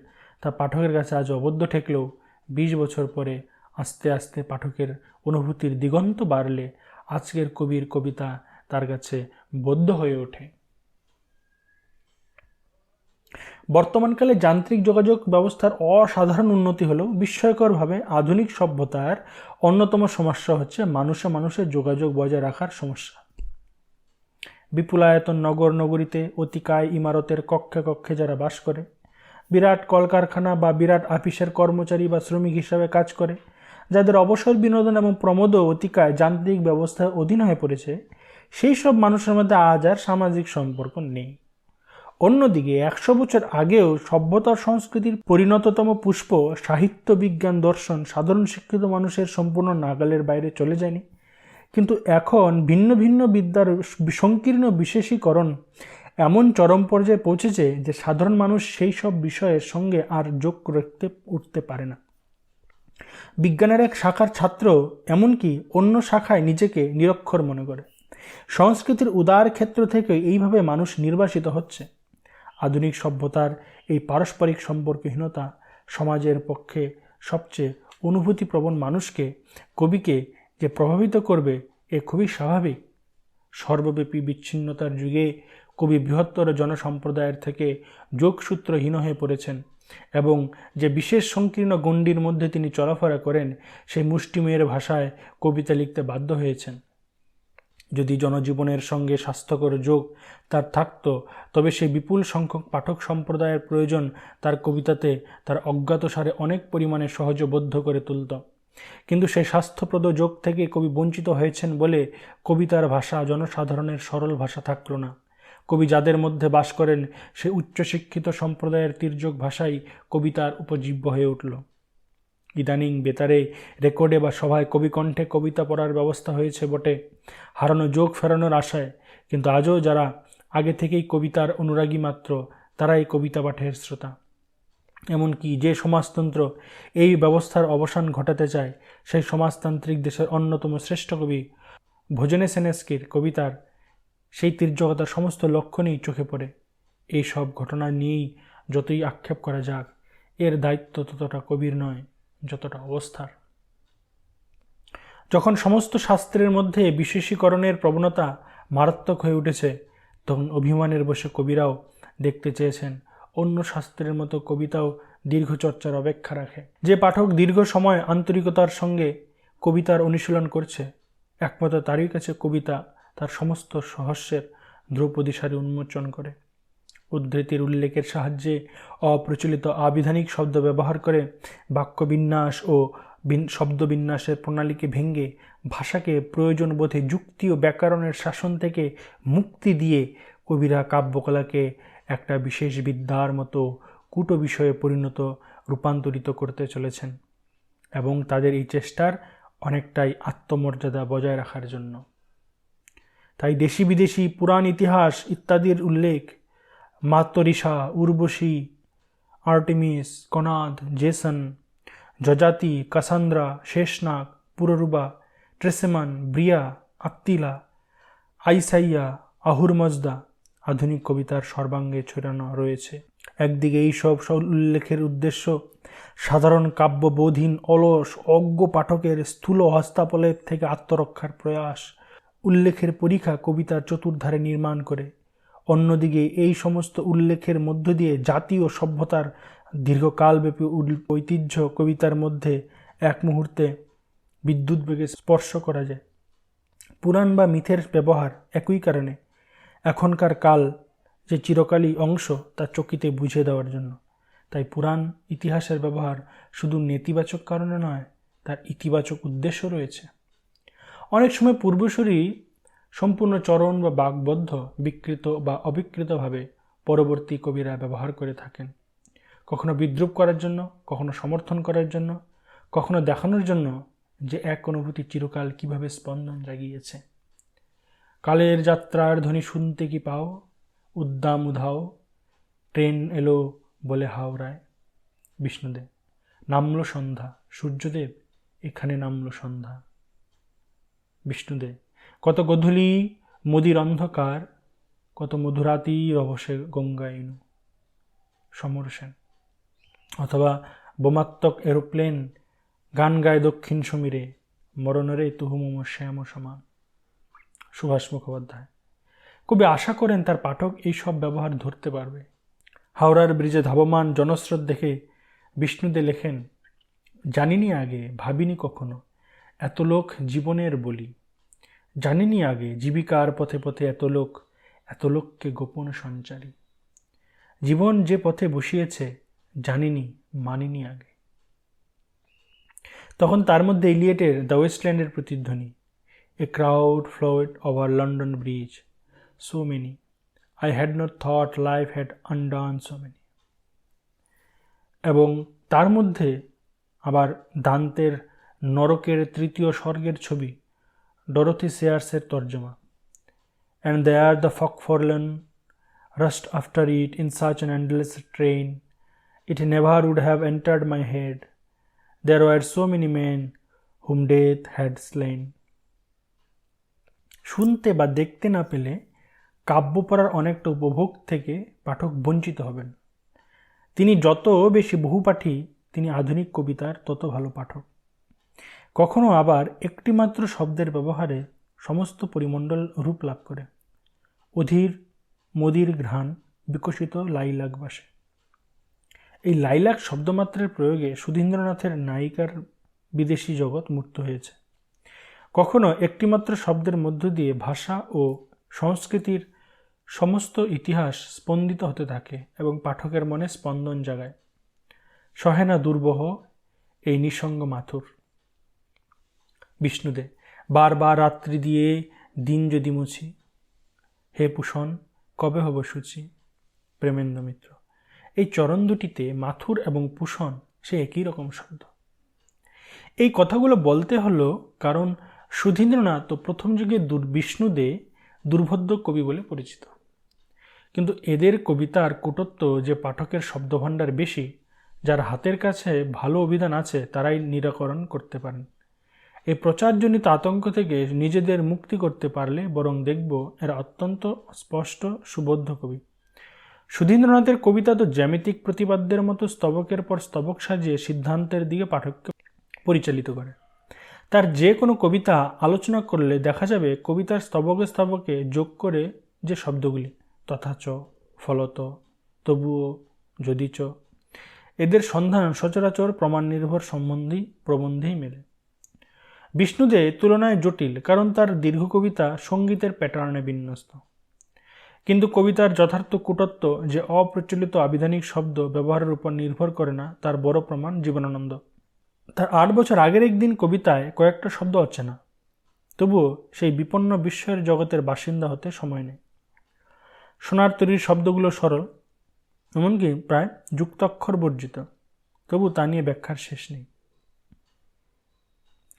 [SPEAKER 1] তা পাঠকের কাছে আজ অবদ্ধ ঠেকলেও 20 বছর পরে আস্তে আস্তে পাঠকের অনুভূতির দিগন্ত বাড়লে আজকের কবির কবিতা তার কাছে বদ্ধ হয়ে ওঠে। বর্তমানকালে যান্ত্রিক যোগাযোগ ব্যবস্থার অসাধারণ উন্নতি হলেও বিস্ময়করভাবে আধুনিক সভ্যতার অন্যতম সমস্যা হচ্ছে মানুষে মানুষের যোগাযোগ বজায় রাখার সমস্যা। বিপুলায়তন নগর নগরীতে অতিকায় ইমারতের কক্ষে কক্ষে যারা বাস করে, বিরাট কলকারখানা বা বিরাট অফিসের কর্মচারী বা শ্রমিক হিসাবে কাজ করে, যাদের অবসর বিনোদন এবং প্রমোদও অতিকায় যান্ত্রিক ব্যবস্থার অধীন হয়ে পড়েছে, সেই সব মানুষের মধ্যে আজ আর সামাজিক সম্পর্ক নেই। অন্যদিকে 100 বছর আগেও সভ্যতার সংস্কৃতির পরিণততম পুষ্প সাহিত্য, বিজ্ঞান, দর্শন সাধারণ শিক্ষিত মানুষের সম্পূর্ণ নাগালের বাইরে চলে যায়নি। কিন্তু এখন ভিন্ন ভিন্ন বিদ্যার সংকীর্ণ বিশেষীকরণ এমন চরম পর্যায়ে পৌঁছেছে যে সাধারণ মানুষ সেই সব বিষয়ের সঙ্গে আর যোগ রাখতে উঠতে পারে না। বিজ্ঞানের এক শাখার ছাত্র এমনকি অন্য শাখায় নিজেকে নিরক্ষর মনে করে। সংস্কৃতির উদার ক্ষেত্র থেকে এইভাবে মানুষ নির্বাসিত হচ্ছে। আধুনিক সভ্যতার এই পারস্পরিক সম্পর্কহীনতা সমাজের পক্ষে সবচেয়ে অনুভূতিপ্রবণ মানুষকে, কবিকে যে প্রভাবিত করবে, এ খুবই স্বাভাবিক। সর্বব্যাপী বিচ্ছিন্নতার যুগে কবি বৃহত্তর জনসম্প্রদায়ের থেকে যোগসূত্রহীন হয়ে পড়েছেন এবং যে বিশেষ সংকীর্ণ গণ্ডির মধ্যে তিনি চলাফেরা করেন, সেই মুষ্টিমেয়ের ভাষায় কবিতা লিখতে বাধ্য হয়েছেন। যদি জনজীবনের সঙ্গে স্বাস্থ্যকর যোগ তার থাকত, তবে সেই বিপুল সংখ্যক পাঠক সম্প্রদায়ের প্রয়োজন তার কবিতাতে তার অজ্ঞাতসারে অনেক পরিমাণে সহজবদ্ধ করে তুলত। কিন্তু সেই স্বাস্থ্যপ্রদ যোগ থেকে কবি বঞ্চিত হয়েছেন বলে কবিতার ভাষা জনসাধারণের সরল ভাষা থাকল না। কবি যাদের মধ্যে বাস করেন, সেই উচ্চশিক্ষিত সম্প্রদায়ের তির্যক ভাষাই কবিতার উপজীব্য হয়ে উঠল। ইদানিং বেতারে, রেকর্ডে বা সভায় কবিকণ্ঠে কবিতা পড়ার ব্যবস্থা হয়েছে বটে, হারানো যোগ ফেরানোর আশায়। কিন্তু আজও যারা আগে থেকেই কবিতার অনুরাগী মাত্র, তারাই কবিতা পাঠের শ্রোতা। এমনকি যে সমাজতন্ত্র এই ব্যবস্থার অবসান ঘটাতে চায়, সেই সমাজতান্ত্রিক দেশের অন্যতম শ্রেষ্ঠ কবি ভোজনেসেনস্কির কবিতার সেই তির্যকতার সমস্ত লক্ষণেই চোখে পড়ে। এই সব ঘটনা নিয়েই যতই আক্ষেপ করা যাক, এর দায়িত্ব ততটা কবির নয় যতটা অবস্থার। যখন সমস্ত শাস্ত্রের মধ্যে বিশেষীকরণের প্রবণতা মারাত্মক হয়ে উঠেছে, তখন অভিমানের বসে কবিরাও দেখতে চেয়েছেন অন্য শাস্ত্রের মতো কবিতাও দীর্ঘ চর্চার অপেক্ষা রাখে। যে পাঠক দীর্ঘ সময় আন্তরিকতার সঙ্গে কবিতার অনুশীলন করছে, একমাত্র তারই কাছে কবিতা তার সমস্ত রহস্যের ধ্রুপদী সারি উন্মোচন করে। উদ্ধৃতির উল্লেখের সাহায্যে অপ্রচলিত আবিধানিক শব্দ ব্যবহার করে বাক্যবিন্যাস ও শব্দবিন্যাসের প্রণালীকে ভেঙে ভাষাকে প্রয়োজন বোধে যুক্তি ও ব্যাকরণের শাসন থেকে মুক্তি দিয়ে কবিরা কাব্যকলাকে একটা বিশেষ বিদ্যার মতো কূট বিষয়ে রূপান্তরিত করতে চলেছেন, এবং তাদের এই চেষ্টার অনেকটাই আত্মমর্যাদা বজায় রাখার জন্য। তাই দেশি বিদেশি পুরাণ ইতিহাস ইত্যাদির উল্লেখ মাতরিষা, উর্বশী, আর্টেমিস, কনাদ, জেসন, যজাতি, কাসান্দ্রা, শেষনাগ, পুরুরুবা, ট্রেসেমান, ব্রিয়া, আত্তিলা, আইসাইয়া, আহুরমজদা আধুনিক কবিতার সর্বাঙ্গে ছড়ানো রয়েছে। একদিকে এই সব উল্লেখের উদ্দেশ্য সাধারণ কাব্যবোধহীন অলস অজ্ঞ পাঠকের স্থূল হস্তাপলেপ থেকে আত্মরক্ষার প্রয়াস, উল্লেখের পরীক্ষা কবিতার চতুর্ধারে নির্মাণ করে। অন্যদিকে এই সমস্ত উল্লেখের মধ্য দিয়ে জাতি ও সভ্যতার দীর্ঘকালব্যাপী ঐতিহ্য কবিতার মধ্যে এক মুহূর্তে বিদ্যুৎ বেগে স্পর্শ করা যায়। পুরাণ বা মিথের ব্যবহার একই কারণে, এখনকার কাল যে চিরকালই অংশ তা চকিতে বুঝিয়ে দেওয়ার জন্য। তাই পুরাণ ইতিহাসের ব্যবহার শুধু নেতিবাচক কারণে নয়, তার ইতিবাচক উদ্দেশ্য রয়েছে। অনেক সময় পূর্বসূরি সম্পূর্ণ চরণ বা বাগবদ্ধ বিকৃত বা অবিকৃতভাবে পরবর্তী কবিরা ব্যবহার করে থাকেন, কখনো বিদ্রূপ করার জন্য, কখনো সমর্থন করার জন্য, কখনো দেখানোর জন্য যে এক অনুভূতি চিরকাল কিভাবে স্পন্দন জাগিয়েছে। কালের যাত্রার ধ্বনি শুনতে কি পাও, উদ্দাম উধাও, ট্রেন এলো বলে হাওড়ায়। বিষ্ণুদেব। নামলো সন্ধ্যা, সূর্যদেব এখানে নামলো সন্ধ্যা। বিষ্ণুদেব। কত গধূলি মদির অন্ধকার, কত মধুরাতি রভসে গঙ্গায়নু। সমর সেন। অথবা বোমাত্মক এরোপ্লেন গান গায় দক্ষিণ সমীরে, মরণরে তুহু মম শ্যাম সমান। সুভাষ মুখোপাধ্যায়। কবি আশা করেন তার পাঠক এই সব ব্যবহার ধরতে পারবে। হাওড়ার ব্রিজে ধাবমান জনস্রোত দেখে বিষ্ণুদে লেখেন, জানিনি আগে, ভাবিনি কখনো, এত লোক জীবনের বলি। জানিনি আগে জীবিকার পথে পথে এত লোককে গোপন সঞ্চারী। জীবন যে পথে বসিয়েছে জানিনি, মানিনি আগে। তখন তার মধ্যে ইলিয়টের দ্য ওয়েস্টল্যান্ডের প্রতিধ্বনি, a crowd flood over London bridge, so many, I had not thought life had undone so many। এবং তার মধ্যে আবার দান্তের নরকের তৃতীয় স্বর্গের ছবি, ডরোথি সেয়ার্সের তর্জমা, and there the fog forlorn rushed after it in such an endless train, it never would have entered my head, there were so many men whom death had slain। শুনতে বা দেখতে না পেলে কাব্য পড়ার অনেকটা উপভোগ থেকে পাঠক বঞ্চিত হবেন। তিনি যত বেশি বহুপাঠী, তিনি আধুনিক কবিতার তত ভালো পাঠক। কখনো আবার একটিমাত্র শব্দের ব্যবহারে সমস্ত পরিমণ্ডল রূপ লাভ করে। অধীর মদির ঘ্রাণ বিকশিত লাইলাক বাসে। এই লাইলাক শব্দমাত্রের প্রয়োগে সুধীন্দ্রনাথের নায়িকার বিদেশি জগৎ মুক্ত হয়েছে। কখনো একটিমাত্র শব্দের মধ্য দিয়ে ভাষা ও সংস্কৃতির সমস্ত ইতিহাস স্পন্দিত হতে থাকে এবং পাঠকের মনে স্পন্দন জাগায়। সহে না দুর্বহ এই নিঃসঙ্গ মাথুর। বিষ্ণুদে। বারবার রাত্রি দিয়ে দিন যদি মুছি, হে পূষণ কবে হব সূচি। প্রেমেন্দ্র মিত্র। এই চরণ দুটিতে মাথুর এবং পূষণ সে একই রকম শব্দ। এই কথাগুলো বলতে হলো কারণ সুধীন্দ্রনাথ তো প্রথম যুগে বিষ্ণুদে দুর্ভোধ্য কবি বলে পরিচিত। কিন্তু এদের কবিতার কূটত্ব যে পাঠকের শব্দভাণ্ডার বেশি, যার হাতের কাছে ভালো অভিধান আছে তারাই নিরাকরণ করতে পারেন। এই প্রচারজনিত আতঙ্ক থেকে নিজেদের মুক্তি করতে পারলে বরং দেখব এরা অত্যন্ত স্পষ্ট সুবোধ্য কবি। সুধীন্দ্রনাথের কবিতা তো জ্যামিতিক প্রতিপাদ্যের মতো স্তবকের পর স্তবক সাজিয়ে সিদ্ধান্তের দিকে পাঠককে পরিচালিত করে। তার যে কোনো কবিতা আলোচনা করলে দেখা যাবে কবিতার স্তবকে স্তবকে যোগ করে যে শব্দগুলি তথাচ, ফলত, তবুও, যদিচ, এদের সন্ধান সচরাচর প্রমাণ নির্ভর প্রবন্ধেই মেলে। বিষ্ণুদে তুলনায় জটিল, কারণ তার দীর্ঘ কবিতা সঙ্গীতের প্যাটার্নে বিন্যস্ত। কিন্তু কবিতার যথার্থ কূটত্ব যে অপ্রচলিত আবিধানিক শব্দ ব্যবহারের উপর নির্ভর করে না, তার বড় প্রমাণ জীবনানন্দ। তার 8 বছর আগের একদিন কবিতায় কয়েকটা শব্দ অচেনা, তবুও সেই বিপন্ন বিস্ময়ের জগতের বাসিন্দা হতে সময় নেই। সোনার তরীর শব্দগুলো সরল, এমনকি প্রায় যুক্তাক্ষর বর্জিত। তবু তা নিয়ে ব্যাখ্যার শেষ নেই।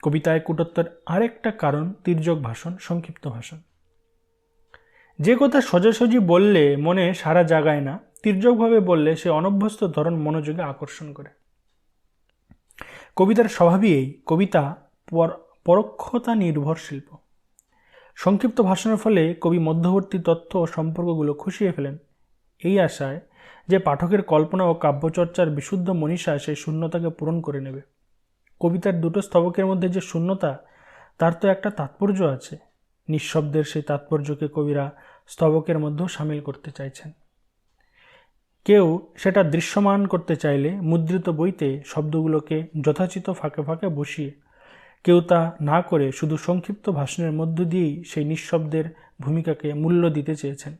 [SPEAKER 1] কবিতায় কটুত্বের আরেকটা কারণ তির্যক ভাষণ, সংক্ষিপ্ত ভাষণ। যে কথা সোজাসুজি বললে মনে সারা জাগায় না, তির্যকভাবে বললে সে অনভ্যস্ত ধরন মনোযোগে আকর্ষণ করে। কবিতার স্বভাবই এই, কবিতা পরোক্ষতা নির্ভর শিল্প। সংক্ষিপ্ত ভাষণের ফলে কবি মধ্যবর্তী তথ্য ও সম্পর্কগুলো খুশিয়ে ফেলেন, এই আশায় যে পাঠকের কল্পনা ও কাব্যচর্চার বিশুদ্ধ মনীষা সেই শূন্যতাকে পূরণ করে নেবে। কবিতার দুটো স্তবকের মধ্যে যে শূন্যতা, তার তো একটা তাৎপর্য আছে। নিঃশব্দের সেই তাৎপর্যকে কবিরা স্তবকের মধ্যেও সামিল করতে চাইছেন। কেউ সেটা দৃশ্যমান করতে চাইলে মুদ্রিত বইতে শব্দগুলোকে যথাচিত ফাঁকে ফাঁকে বসিয়ে, কেউ তা না করে শুধু সংক্ষিপ্ত ভাষণের মধ্য দিয়েই সেই নিঃশব্দের ভূমিকাকে মূল্য দিতে চেয়েছেন।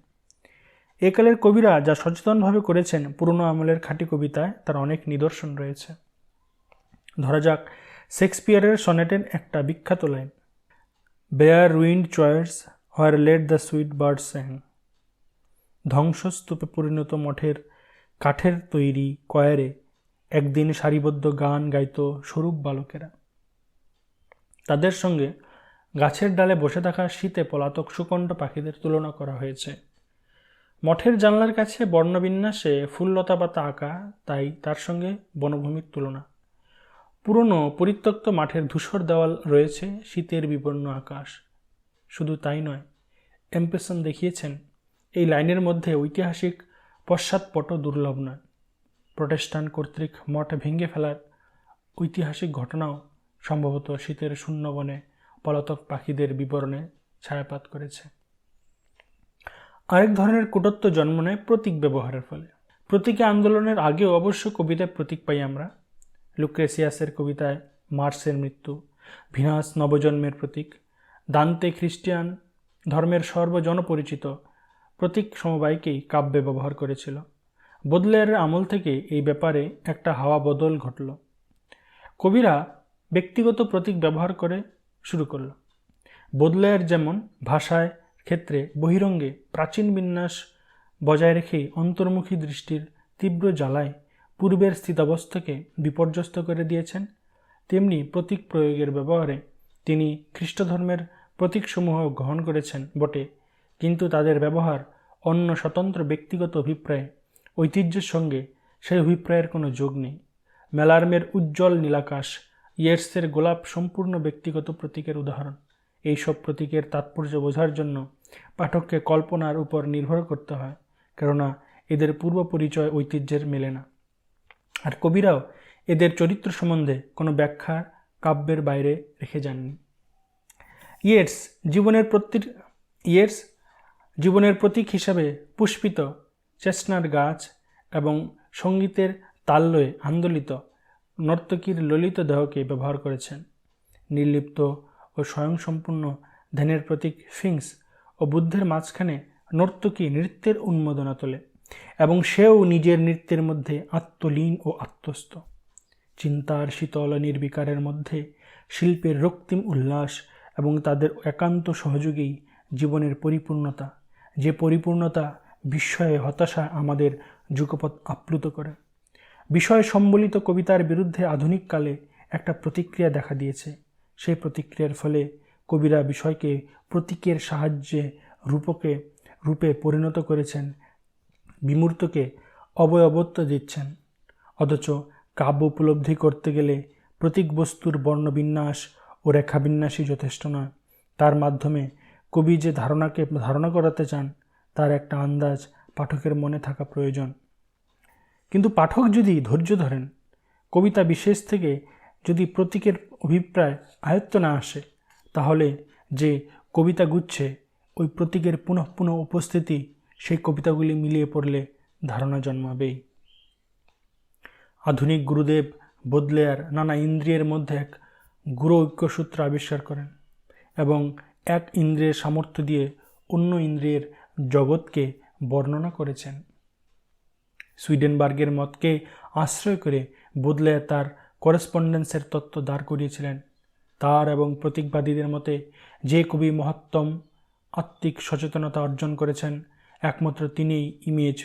[SPEAKER 1] একালের কবিরা যা সচেতনভাবে করেছেন পুরনো আমলের খাঁটি কবিতায় তার অনেক নিদর্শন রয়েছে। ধরা যাক শেক্সপিয়ারের সনেটের একটা বিখ্যাত line, bare ruined choirs where late the sweet bird sang. ধ্বংসস্তূপে পরিণত মঠের কাঠের তৈরি কয়ারে একদিন সারিবদ্ধ গান গাইত স্বরূপ বালকেরা। তাদের সঙ্গে গাছের ডালে বসে থাকা শীতে পলাতক সুকণ্ঠ পাখিদের তুলনা করা হয়েছে। মঠের জানলার কাছে বর্ণবিন্যাসে ফুললতা পাতা আঁকা, তাই তার সঙ্গে বনভূমির তুলনা। পুরনো পরিত্যক্ত মাঠের ধূসর দেওয়াল রয়েছে, শীতের বিবর্ণ আকাশ। শুধু তাই নয়, এম্পেসন দেখিয়েছেন এই লাইনের মধ্যে ঐতিহাসিক পশ্চাৎপট দুর্লভ নয়। প্রটেস্টান্ট কর্তৃক মঠ ভেঙে ফেলার ঐতিহাসিক ঘটনাও সম্ভবত শীতের শূন্য বনে পলাতক পাখিদের বিবরণে ছায়াপাত করেছে। আরেক ধরনের কূটত্ব জন্ম নেয় প্রতীক ব্যবহারের ফলে। প্রতীকী আন্দোলনের আগেও অবশ্য কবিতায় প্রতীক পাই আমরা। লুক্রেসিয়াসের কবিতায় মার্সের মৃত্যু, ভিনাস নবজন্মের প্রতীক। দান্তে খ্রিস্টান ধর্মের সর্বজনপরিচিত প্রতীক সমবায়কেই কাব্যে ব্যবহার করেছিল। বোদলেয়ারের আমল থেকে এই ব্যাপারে একটা হাওয়া বদল ঘটল। কবিরা ব্যক্তিগত প্রতীক ব্যবহার করে শুরু করল। বোদলেয়ার যেমন ভাষায় ক্ষেত্রে বহিরঙ্গে প্রাচীন বিন্যাস বজায় রেখেই অন্তর্মুখী দৃষ্টির তীব্র জ্বালায় পূর্বের স্থিতাবস্থাকে বিপর্যস্ত করে দিয়েছেন, তেমনি প্রতীক প্রয়োগের ব্যবহারে তিনি খ্রিস্টধর্মের প্রতীকসমূহ গ্রহণ করেছেন বটে, কিন্তু তাদের ব্যবহার অন্য স্বতন্ত্র ব্যক্তিগত অভিপ্রায় ঐতিহ্যের সঙ্গে সেই অভিপ্রায়ের কোনো যোগ নেই। ম্যালার্মের উজ্জ্বল নীলাকাশ, ইয়েটসের গোলাপ সম্পূর্ণ ব্যক্তিগত প্রতীকের উদাহরণ। এইসব প্রতীকের তাৎপর্য বোঝার জন্য পাঠককে কল্পনার উপর নির্ভর করতে হয়, কেননা এদের পূর্ব পরিচয় ঐতিহ্যের মেলে না। আর কবিরাও এদের চরিত্র সম্বন্ধে কোনো ব্যাখ্যা কাব্যের বাইরে রেখে যাননি। ইয়েটস জীবনের প্রতীক হিসাবে পুষ্পিত চেস্টনাট গাছ এবং সঙ্গীতের তাল্লয়ে আন্দোলিত নর্তকীর ললিত দেহকে ব্যবহার করেছেন। নির্লিপ্ত ও স্বয়ংসম্পূর্ণ ধ্যানের প্রতীক স্ফিংস ও বুদ্ধের মাঝখানে নর্তকী নৃত্যের উন্মাদনা তোলে এবং সেও নিজের নৃত্যের মধ্যে আত্মলীন ও আত্মস্থ। চিন্তার শীতল নির্বিকারের মধ্যে শিল্পের রক্তিম উল্লাস এবং তাদের একান্ত সহযোগী জীবনের পরিপূর্ণতা, যে পরিপূর্ণতা বিস্ময়ে হতাশা আমাদের যুগপৎ আপ্লুত করে। বিষয় সম্বলিত কবিতার বিরুদ্ধে আধুনিককালে একটা প্রতিক্রিয়া দেখা দিয়েছে। সেই প্রতিক্রিয়ার ফলে কবিরা বিষয়কে প্রতীকের সাহায্যে রূপে পরিণত করেছেন, বিমূর্তকে অবয়বত্ব দিচ্ছেন। অথচ কাব্য উপলব্ধি করতে গেলে প্রতীক বস্তুর বর্ণবিন্যাস ও রেখাবিন্যাসই যথেষ্ট নয়। তার মাধ্যমে কবি যে ধারণাকে ধারণা করাতে চান তার একটা আন্দাজ পাঠকের মনে থাকা প্রয়োজন। কিন্তু পাঠক যদি ধৈর্য ধরেন, কবিতা বিশেষ থেকে যদি প্রতীকের অভিপ্রায় আয়ত্ত না আসে, তাহলে যে কবিতা গুচ্ছে ওই প্রতীকের পুনঃ পুনঃ উপস্থিতি সেই কবিতাগুলি মিলিয়ে পড়লে ধারণা জন্মাবেই। আধুনিক গুরুদেব বোদলেয়ার নানা ইন্দ্রিয়ের মধ্যে এক গুরু ঐক্যসূত্র আবিষ্কার করেন এবং এক ইন্দ্রিয়ের সামর্থ্য দিয়ে অন্য ইন্দ্রিয়ের জগৎকে বর্ণনা করেছেন। সুইডেনবার্গের মতকে আশ্রয় করে বোদলেয়ার তার করেসপন্ডেন্সের তত্ত্ব দাঁড় করিয়েছিলেন। তার এবং প্রতীকবাদীদের মতে যে কবি মহত্তম আত্মিক সচেতনতা অর্জন করেছেন, একমাত্র তিনিই ইমেজ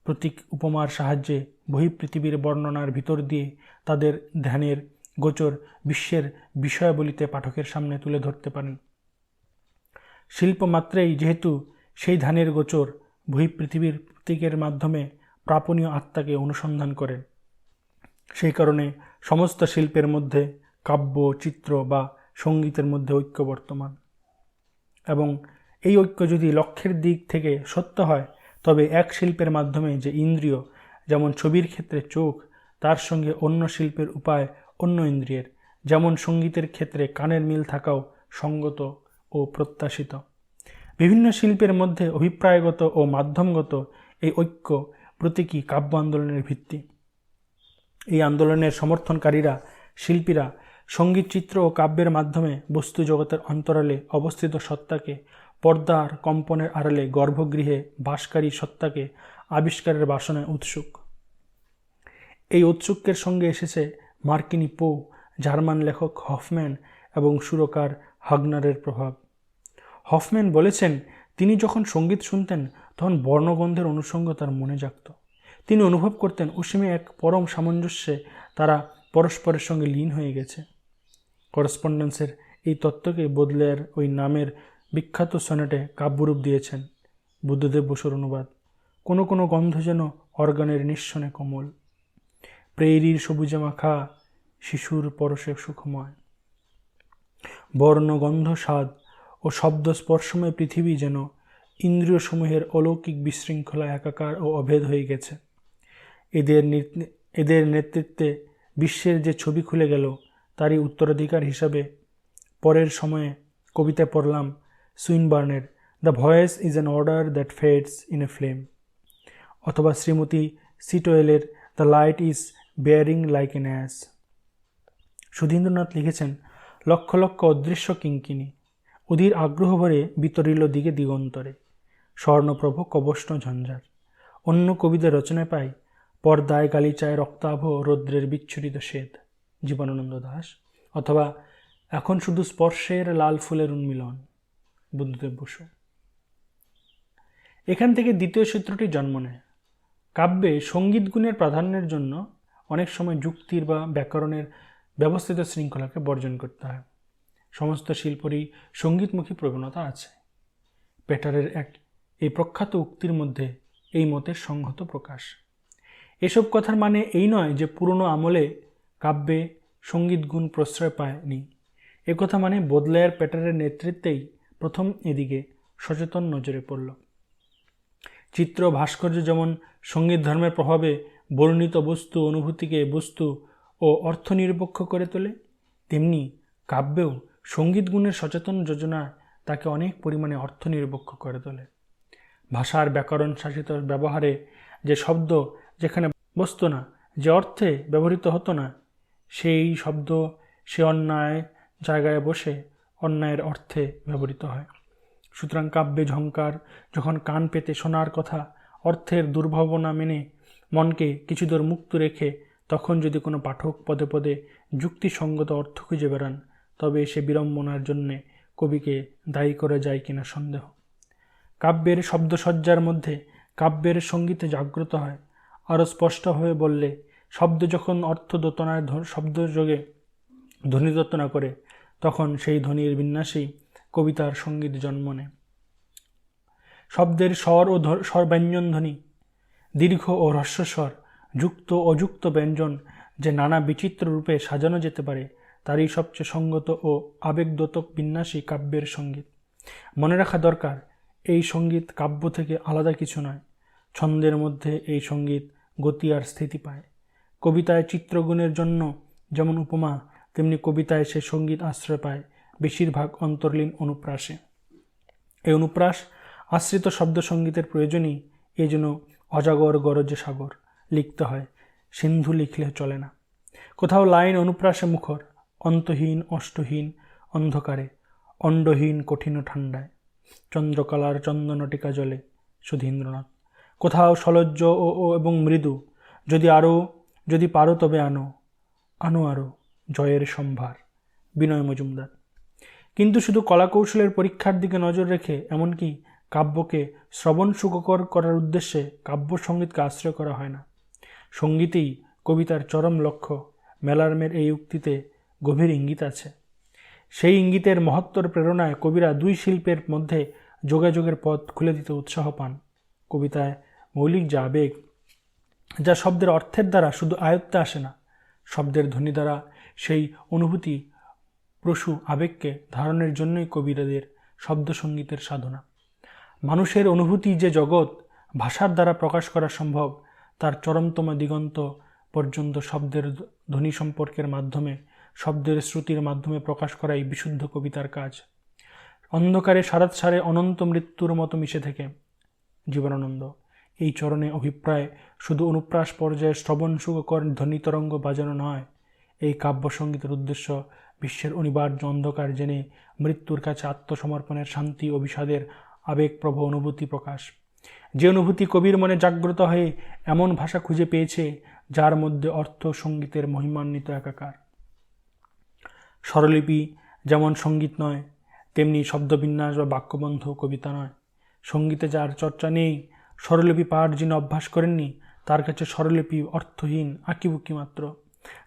[SPEAKER 1] প্রতীক উপমার সাহায্যে বহিঃপৃথিবীর বর্ণনার ভিতর দিয়ে তাদের ধ্যানের গোচর বিশ্বের বিষয়াবলিতে পাঠকের সামনে তুলে ধরতে পারেন। শিল্প মাত্রেই যেহেতু সেই ধ্যানের গোচর বহিঃপৃথিবীর প্রতীকের মাধ্যমে প্রাপণীয় আত্মাকে অনুসন্ধান করেন, সেই কারণে সমস্ত শিল্পের মধ্যে কাব্য, চিত্র বা সঙ্গীতের মধ্যে ঐক্য বর্তমান। এবং এই ঐক্য যদি লক্ষ্যের দিক থেকে সত্য হয়, তবে এক শিল্পের মাধ্যমে যে ইন্দ্রিয়, যেমন ছবির ক্ষেত্রে চোখ, তার সঙ্গে অন্য শিল্পের উপায় অন্য ইন্দ্রিয়ের, যেমন সঙ্গীতের ক্ষেত্রে কানের মিল থাকাও সঙ্গত ও প্রত্যাশিত। বিভিন্ন শিল্পের মধ্যে অভিপ্রায়গত ও মাধ্যমগত এই ঐক্য প্রতীকী কাব্য আন্দোলনের ভিত্তি। এই আন্দোলনের সমর্থনকারীরা শিল্পীরা সঙ্গীত, চিত্র ও কাব্যের মাধ্যমে বস্তু জগতের অন্তরালে অবস্থিত সত্তাকে, পর্দার কম্পনের আড়ালে গর্ভগৃহে বাসকারী সত্তাকে আবিষ্কারের বাসনায় উৎসুক। এই ঔৎসুক্যের সঙ্গে এসেছে মার্কিনী পো, জার্মান লেখক হফম্যান এবং সুরকার হাগনারের প্রভাব। হফম্যান বলেছেন, তিনি যখন সঙ্গীত শুনতেন তখন বর্ণগন্ধের অনুষঙ্গ তার মনে জাগত। তিনি অনুভব করতেন অসীমে এক পরম সামঞ্জস্যে তারা পরস্পরের সঙ্গে লীন হয়ে গেছে। করসপন্ডেন্সের এই তত্ত্বকে বোদলেয়ার ওই নামের বিখ্যাত সনেটে কাব্যরূপ দিয়েছেন। বুদ্ধদেব বসুর অনুবাদ। কোনো কোনো গন্ধ যেন অর্গানের নিঃসনে কোমল, প্রেরির সবুজে মাখা শিশুর পরশে সুখময়। বর্ণ, গন্ধ, স্বাদ ও শব্দ স্পর্শময় পৃথিবী যেন ইন্দ্রিয় সমূহের অলৌকিক বিশৃঙ্খলা একাকার ও অভেদ হয়ে গেছে। এদের নেতৃত্বে বিশ্বের যে ছবি খুলে গেল, তারই উত্তরাধিকার হিসাবে পরের সময়ে কবিতায় পড়লাম সুইনবার্নের the voice is an order that fades in a flame, অথবা শ্রীমতী সিটোয়েলের the light is braying like an ass. Sudhindranath লিখেছেন, লক্ষ লক্ষ অদৃশ্য কিঙ্কিনী অধীর আগ্রহ ভরে বিতরিল দিকে দিগন্তরে, স্বর্ণপ্রভ কবষ্ণ ঝঞ্ঝার। অন্য কবিদের রচনায় পাই পর্দায় গালিচায় রক্তাভ রৌদ্রের বিচ্ছুরিত শ্বেত, জীবনানন্দ দাশ, অথবা এখন শুধু স্পর্শের লাল ফুলের উন্মিলন, বুদ্ধদেব বসু। এখান থেকে দ্বিতীয় সূত্রটি জন্ম নেয়। কাব্যে সঙ্গীত গুণের প্রাধান্যের জন্য অনেক সময় যুক্তির বা ব্যাকরণের ব্যবস্থিত শৃঙ্খলাকে বর্জন করতে হয়। সমস্ত শিল্পেরই সঙ্গীতমুখী প্রবণতা আছে। পেটারের এই প্রখ্যাত উক্তির মধ্যে এই মতের সংহত প্রকাশ। এসব কথার মানে এই নয় যে পুরনো আমলে কাব্যে সঙ্গীত গুণ প্রশ্রয় পায়নি। একথা মানে বোদলেয়ার পেটারের নেতৃত্বেই প্রথম এদিকে সচেতন নজরে পড়ল। চিত্র, ভাস্কর্য যেমন সঙ্গীত ধর্মের প্রভাবে বর্ণিত বস্তু অনুভূতিকে বস্তু ও অর্থনিরপেক্ষ করে তোলে, তেমনি কাব্যেও সঙ্গীত গুণের সচেতন যোজনা তাকে অনেক পরিমাণে অর্থনিরপেক্ষ করে তোলে। ভাষার ব্যাকরণ শাসিত ব্যবহারে যে শব্দ যেখানে বসত না, যে অর্থে ব্যবহৃত হতো না, সেই শব্দ সে অন্যায় জায়গায় বসে অন্যায়ের অর্থে ব্যবহৃত হয়। সুতরাং কাব্যে ঝঙ্কার যখন কান পেতে শোনার কথা, অর্থের দুর্ভাবনা মেনে মনকে কিছুদূর মুক্ত রেখে তখন যদি কোনো পাঠক পদে পদে যুক্তিসঙ্গত অর্থ খুঁজে বেড়ান, তবে সে বিড়ম্বনার জন্যে কবিকে দায়ী করা যায় কিনা সন্দেহ। কাব্যের শব্দসজ্জার মধ্যে কাব্যের সঙ্গীতে জাগ্রত হয়। আরও স্পষ্টভাবে বললে, শব্দ যখন অর্থ দোতনায় শব্দযোগে ধ্বনি দোতনা করে, তখন সেই ধ্বনির বিন্যাসেই কবিতার সঙ্গীত জন্ম নেয়। শব্দের স্বর ও স্বরব্যঞ্জন ধ্বনি, দীর্ঘ ও হ্রস্বস্বর, যুক্ত অযুক্ত ব্যঞ্জন যে নানা বিচিত্র রূপে সাজানো যেতে পারে, তারই সবচেয়ে সঙ্গত ও আবেগদোতক বিন্যাসই কাব্যের সঙ্গীত। মনে রাখা দরকার, এই সঙ্গীত কাব্য থেকে আলাদা কিছু নয়। ছন্দের মধ্যে এই সঙ্গীত গতি আর স্থিতি পায়। কবিতায় চিত্রগুণের জন্য যেমন উপমা, তেমনি কবিতায় সে সঙ্গীত আশ্রয় পায় বেশিরভাগ অন্তর্লীন অনুপ্রাসে। এই অনুপ্রাস আশ্রিত শব্দ সঙ্গীতের প্রয়োজনই এই জন্য অজাগর গরজে সাগর লিখতে হয়, সিন্ধু লিখলে চলে না। কোথাও লাইন অনুপ্রাসে মুখর, অন্তহীন অষ্টহীন অন্ধকারে, অণ্ডহীন কঠিন ঠান্ডায়, চন্দ্রকলার চন্দনটিকা জলে, সুধীন্দ্রনাথ। কোথাও সলজ্জ ও এবং মৃদু, যদি পারো তবে আনো আরো জয়ের সম্ভার, বিনয় মজুমদার। কিন্তু শুধু কলাকৌশলের পরীক্ষার দিকে নজর রেখে, এমনকি কাব্যকে শ্রবণ সুখকর করার উদ্দেশ্যে কাব্য সঙ্গীতকে আশ্রয় করা হয় না। সঙ্গীতেই কবিতার চরম লক্ষ্য। ম্যালার্মের এই উক্তিতে গভীর ইঙ্গিত আছে। সেই ইঙ্গিতের মহত্তর প্রেরণায় কবিরা দুই শিল্পের মধ্যে যোগাযোগের পথ খুলে দিতে উৎসাহ পান। কবিতায় মৌলিক যে আবেগ, যা শব্দের অর্থের দ্বারা শুধু আয়ত্তে আসে না, শব্দের ধ্বনি দ্বারা সেই অনুভূতি প্রসূ আবেগকে ধারণের জন্যই কবিরাদের শব্দসঙ্গীতের সাধনা। মানুষের অনুভূতি যে জগৎ ভাষার দ্বারা প্রকাশ করা সম্ভব, তার চরমতম দিগন্ত পর্যন্ত শব্দের ধ্বনি সম্পর্কের মাধ্যমে, শব্দের শ্রুতির মাধ্যমে প্রকাশ করাই বিশুদ্ধ কবিতার কাজ। অন্ধকারে সারাৎসারে অনন্ত মৃত্যুর মতো মিশে থেকে জীবনানন্দ এই চরণে অভিপ্রায় শুধু অনুপ্রাস পর্যায়ে শ্রবণ সুখকর ধ্বনি তরঙ্গ বাজানো নয়। এই কাব্যসঙ্গীতের উদ্দেশ্য বিশ্বের অনিবার্য অন্ধকার জেনে মৃত্যুর কাছে আত্মসমর্পণের শান্তি ও বিষাদের আবেগপ্রভ অনুভূতি প্রকাশ। যে অনুভূতি কবির মনে জাগ্রত হয়ে এমন ভাষা খুঁজে পেয়েছে যার মধ্যে অর্থ সঙ্গীতের মহিমান্বিত একাকার। স্বরলিপি যেমন সঙ্গীত নয়, তেমনি শব্দবিন্যাস বা বাক্যবন্ধ কবিতা নয়। সঙ্গীতে যার চর্চা নেই, স্বরলিপি পাঠ যিনি অভ্যাস করেননি, তার কাছে স্বরলিপি অর্থহীন আঁকিবুকি মাত্র।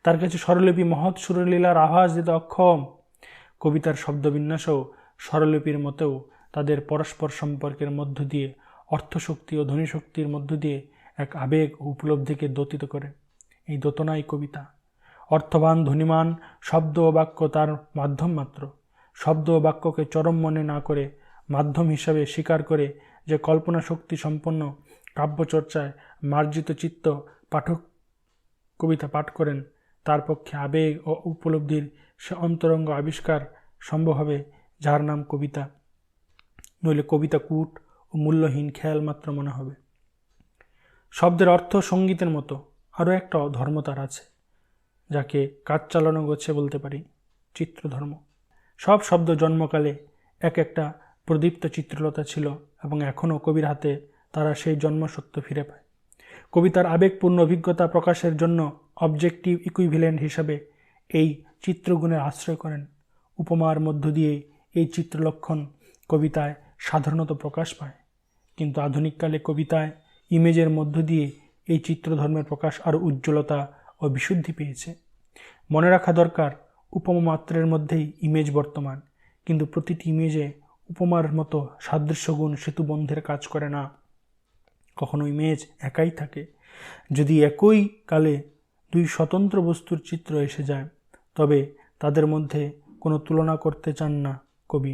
[SPEAKER 1] তার কাছে স্বরলিপি মহৎ সুরলীলার আভাস দিতে অক্ষম। কবিতার শব্দবিন্যাসও স্বরলিপির মতেও তাদের পরস্পর সম্পর্কের মধ্য দিয়ে, অর্থশক্তি ও ধ্বনিশক্তির মধ্য দিয়ে এক আবেগ ও উপলব্ধিকে দোতিত করে। এই দোতনাই কবিতা। অর্থবান ধ্বনিমান শব্দ ও বাক্য তার মাধ্যম মাত্র। শব্দ ও বাক্যকে চরম মনে না করে মাধ্যম হিসাবে স্বীকার করে যে কল্পনা শক্তি সম্পন্ন কাব্যচর্চায় মার্জিত চিত্ত পাঠক কবিতা পাঠ করেন, তার পক্ষে আবেগ ও উপলব্ধির সে অন্তরঙ্গ আবিষ্কার সম্ভব হবে যার নাম কবিতা। নইলে কবিতা কূট ও মূল্যহীন খেয়াল মাত্র মনে হবে। শব্দের অর্থ সঙ্গীতের মতো আরও একটা ধর্ম তার আছে, যাকে কাজ চালানো গোছে বলতে পারি, চিত্রধর্ম। সব শব্দ জন্মকালে এক একটা প্রদীপ্ত চিত্রলতা ছিল এবং এখনও কবির হাতে তারা সেই জন্মসত্য ফিরে পায়। কবিতার আবেগপূর্ণ অভিজ্ঞতা প্রকাশের জন্য অবজেক্টিভ ইকুইভ্যালেন্ট হিসাবে এই চিত্রগুণের আশ্রয় করেন। উপমার মধ্য দিয়ে এই চিত্রলক্ষণ কবিতায় সাধারণত প্রকাশ পায়, কিন্তু আধুনিককালে কবিতায় ইমেজের মধ্য দিয়ে এই চিত্রধর্মের প্রকাশ আরও উজ্জ্বলতা ও বিশুদ্ধি পেয়েছে। মনে রাখা দরকার, উপমা মাত্রের মধ্যেই ইমেজ বর্তমান, কিন্তু প্রতিটি ইমেজে উপমার মতো সাদৃশ্যগুণ সেতুবন্ধের কাজ করে না। কখনো ইমেজ একাই থাকে। যদি একই কালে দুই স্বতন্ত্র বস্তুর চিত্র এসে যায়, তবে তাদের মধ্যে কোনো তুলনা করতে চান না কবি।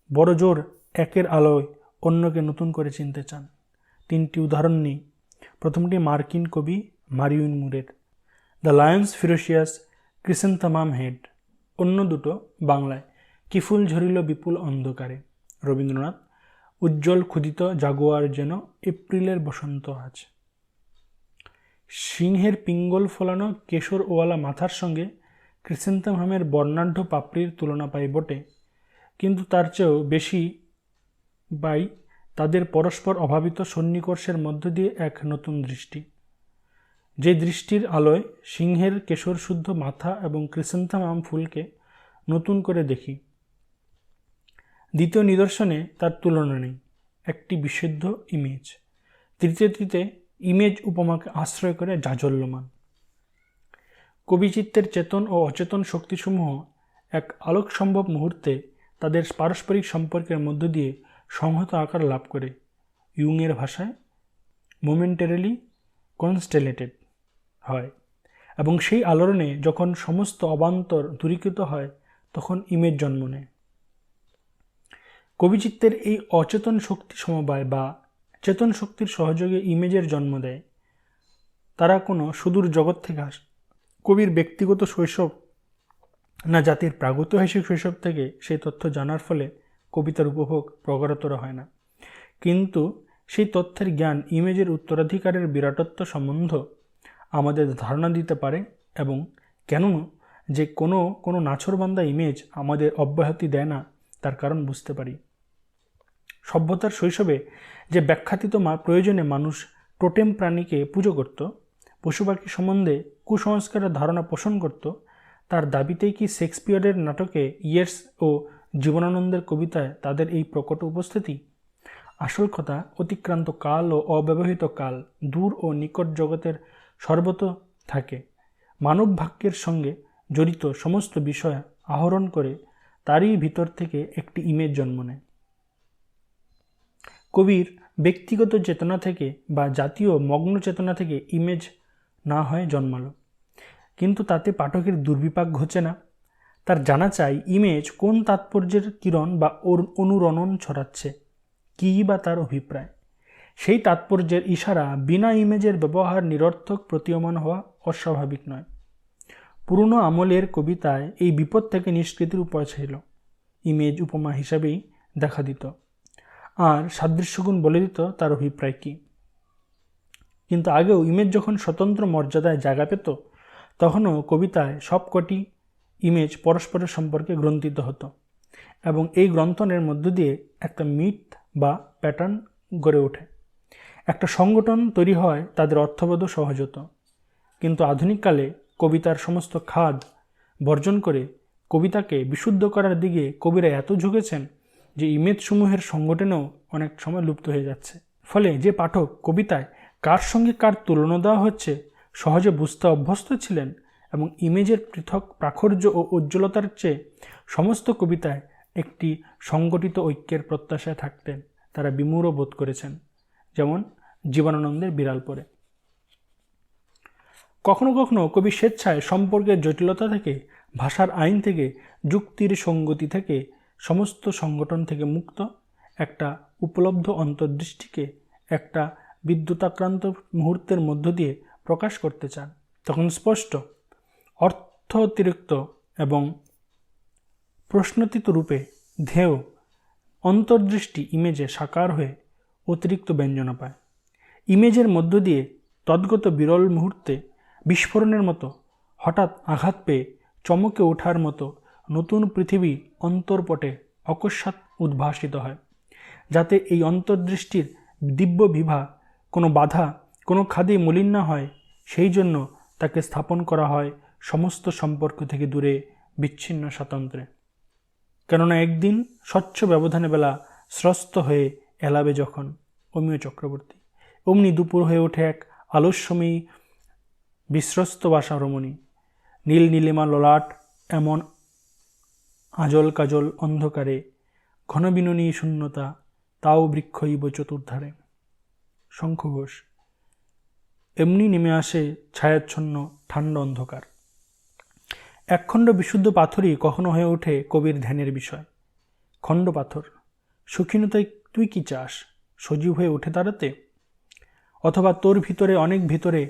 [SPEAKER 1] বড় জোর একের আলোয় অন্যকে নতুন করে চিনতে চান। তিনটি উদাহরণ নিই। প্রথমটি মার্কিন কবি মারিউন মুরের দ্য লায়ন্স ফিরোসিয়াস ক্রিসেন্থামাম হেড। অন্য দুটো বাংলায় কি ফুল ঝরিল বিপুল অন্ধকারে, রবীন্দ্রনাথ। উজ্জ্বল ক্ষুদিত জাগুয়ার যেন এপ্রিলের বসন্ত আজ। সিংহের পিঙ্গল ফোলানো কেশর ওয়ালা মাথার সঙ্গে ক্রিসেন্থামামের বর্ণাঢ্য পাপড়ির তুলনা পাই বটে, কিন্তু তার চেয়েও বেশি পাই তাদের পরস্পর অভাবিত সন্নিকর্ষের মধ্য দিয়ে এক নতুন দৃষ্টি। যে দৃষ্টির আলোয় সিংহের কেশর শুদ্ধ মাথা এবং ক্রিসেন্থামাম ফুলকে নতুন করে দেখি। দ্বিতীয় নিদর্শনে তার তুলনা নেই, একটি বিশুদ্ধ ইমেজ। তৃতীয়টিতে ইমেজ উপমাকে আশ্রয় করে জাজল্যমান। কবিচিত্তের চেতন ও অচেতন শক্তিসমূহ এক আলোক সম্ভব মুহূর্তে তাদের পারস্পরিক সম্পর্কের মধ্য দিয়ে সংহত আকার লাভ করে। ইউংয়ের ভাষায় মোমেন্টারিলি কনস্টেলেটেড হয়, এবং সেই আলোড়নে যখন সমস্ত অবান্তর দূরীকৃত হয়, তখন ইমেজ জন্ম নেয়। কবিচিত্তের এই অচেতন শক্তি সমবায় বা চেতন শক্তির সহযোগে ইমেজের জন্ম দেয়। তারা কোনো সুদূর জগৎ থেকে আসে। কবির ব্যক্তিগত শৈশব না জাতির প্রাগৈতিহাসিক শৈশব থেকে সেই তথ্য জানার ফলে কবিতার উপভোগ প্রগাঢ়তর হয় না, কিন্তু সেই তথ্যের জ্ঞান ইমেজের উত্তরাধিকারের বিরাটত্ব সম্বন্ধ আমাদের ধারণা দিতে পারে, এবং কেন যে কোনো নাছোড়বান্দা ইমেজ আমাদের অব্যাহতি দেয় না তার কারণ বুঝতে পারি। সভ্যতার শৈশবে যে ব্যাখ্যাতীত প্রয়োজনে মানুষ টোটেম প্রাণীকে পুজো করত, পশু পাখি সম্বন্ধে কুসংস্কারের ধারণা পোষণ করত, তার দাবিতেই কি শেক্সপিয়রের নাটকে ইয়েটস ও জীবনানন্দের কবিতায় তাদের এই প্রকট উপস্থিতি? আসল কথা, অতিক্রান্ত কাল ও অব্যবহৃত কাল দূর ও নিকট জগতের সর্বত থাকে। মানব ভাগ্যের সঙ্গে জড়িত সমস্ত বিষয় আহরণ করে তারই ভিতর থেকে একটি ইমেজ জন্ম নেয়। কবির ব্যক্তিগত চেতনা থেকে বা জাতীয় মগ্ন চেতনা থেকে ইমেজ না হয় জন্মালো, কিন্তু তাতে পাঠকের দুর্বিপাক ঘটে না। তার জানা চাই ইমেজ কোন তাৎপর্যের কিরণ বা অনুরণন ছড়াচ্ছে, কী বা তার অভিপ্রায়। সেই তাৎপর্যের ইশারা বিনা ইমেজের ব্যবহার নিরর্থক প্রতীয়মান হওয়া অস্বাভাবিক নয়। পুরনো আমলের কবিতায় এই বিপদ থেকে নিষ্কৃতির উপায় ছিল। ইমেজ উপমা হিসাবেই দেখা দিত আর সাদৃশ্যগুণ বলে দিত তার অভিপ্রায় কী। কিন্তু আগেও ইমেজ যখন স্বতন্ত্র মর্যাদায় জায়গা পেত, তখনও কবিতায় সবকটি ইমেজ পরস্পরের সম্পর্কে গ্রন্থিত হতো এবং এই গ্রন্থনের মধ্য দিয়ে একটা মিথ বা প্যাটার্ন গড়ে ওঠে, একটা সংগঠন তৈরি হয়, তাদের অর্থবোধ সহজ হতো। কিন্তু আধুনিককালে কবিতার সমস্ত খাদ বর্জন করে কবিতাকে বিশুদ্ধ করার দিকে কবিরা এত ঝুঁকেছেন যে ইমেজসমূহের সংগঠনেও অনেক সময় লুপ্ত হয়ে যাচ্ছে। ফলে যে পাঠক কবিতায় কার সঙ্গে কার তুলনা দেওয়া হচ্ছে সহজে বুঝতে অভ্যস্ত ছিলেন এবং ইমেজের পৃথক প্রাচুর্য ও উজ্জ্বলতার চেয়ে সমস্ত কবিতায় একটি সংগঠিত ঐক্যের প্রত্যাশায় থাকতেন, তারা বিমূঢ় বোধ করেছেন, যেমন জীবনানন্দের বিড়াল পড়ে। কখনো কখনো কবি স্বেচ্ছায় সম্পর্কের জটিলতা থেকে, ভাষার আইন থেকে, যুক্তির সঙ্গতি থেকে, সমস্ত সংগঠন থেকে মুক্ত একটা উপলব্ধ অন্তর্দৃষ্টিকে একটা বিদ্যুতাক্রান্ত মুহূর্তের মধ্য দিয়ে প্রকাশ করতে চান। তখন স্পষ্ট, অর্থ অতিরিক্ত এবং প্রশ্নোত্থিত রূপে ধেয় অন্তর্দৃষ্টি ইমেজে সাকার হয়ে অতিরিক্ত ব্যঞ্জনা পায়। ইমেজের মধ্য দিয়ে তদ্গত বিরল মুহূর্তে বিস্ফোরণের মতো হঠাৎ আঘাত পেয়ে চমকে ওঠার মতো নতুন পৃথিবী অন্তর্পটে অকস্মাৎ উদ্ভাসিত হয়। যাতে এই অন্তর্দৃষ্টির দিব্য বিভা কোনো বাধা, কোনো খাদে মলিন না হয়, সেই জন্য তাকে স্থাপন করা হয় সমস্ত সম্পর্ক থেকে দূরে, বিচ্ছিন্ন স্বাতন্ত্র্যে। কেননা একদিন স্বচ্ছ ব্যবধানে বেলা স্রস্ত হয়ে এলাবে যখন, অমিয় চক্রবর্তী, অমনি দুপুর হয়ে ওঠে এক আলস্যময়ী বিস্রস্ত বাসা রমণী, নীল নীলিমা ললাট এমন আজল কাজল অন্ধকারে, ঘনবিননী শূন্যতা, তাও বৃক্ষইব চতুর্ধারে। শঙ্খ ঘোষ। এমনি নেমে আসে ছায়াচ্ছন্ন ঠান্ডা অন্ধকার। একখণ্ড বিশুদ্ধ পাথরই কখনো হয়ে ওঠে কবির ধ্যানের বিষয়। খণ্ড পাথর, সুখীনতায় তুই কি চাস, সজীব হয়ে ওঠে দাঁড়াতে? অথবা তোর ভিতরে, অনেক ভিতরে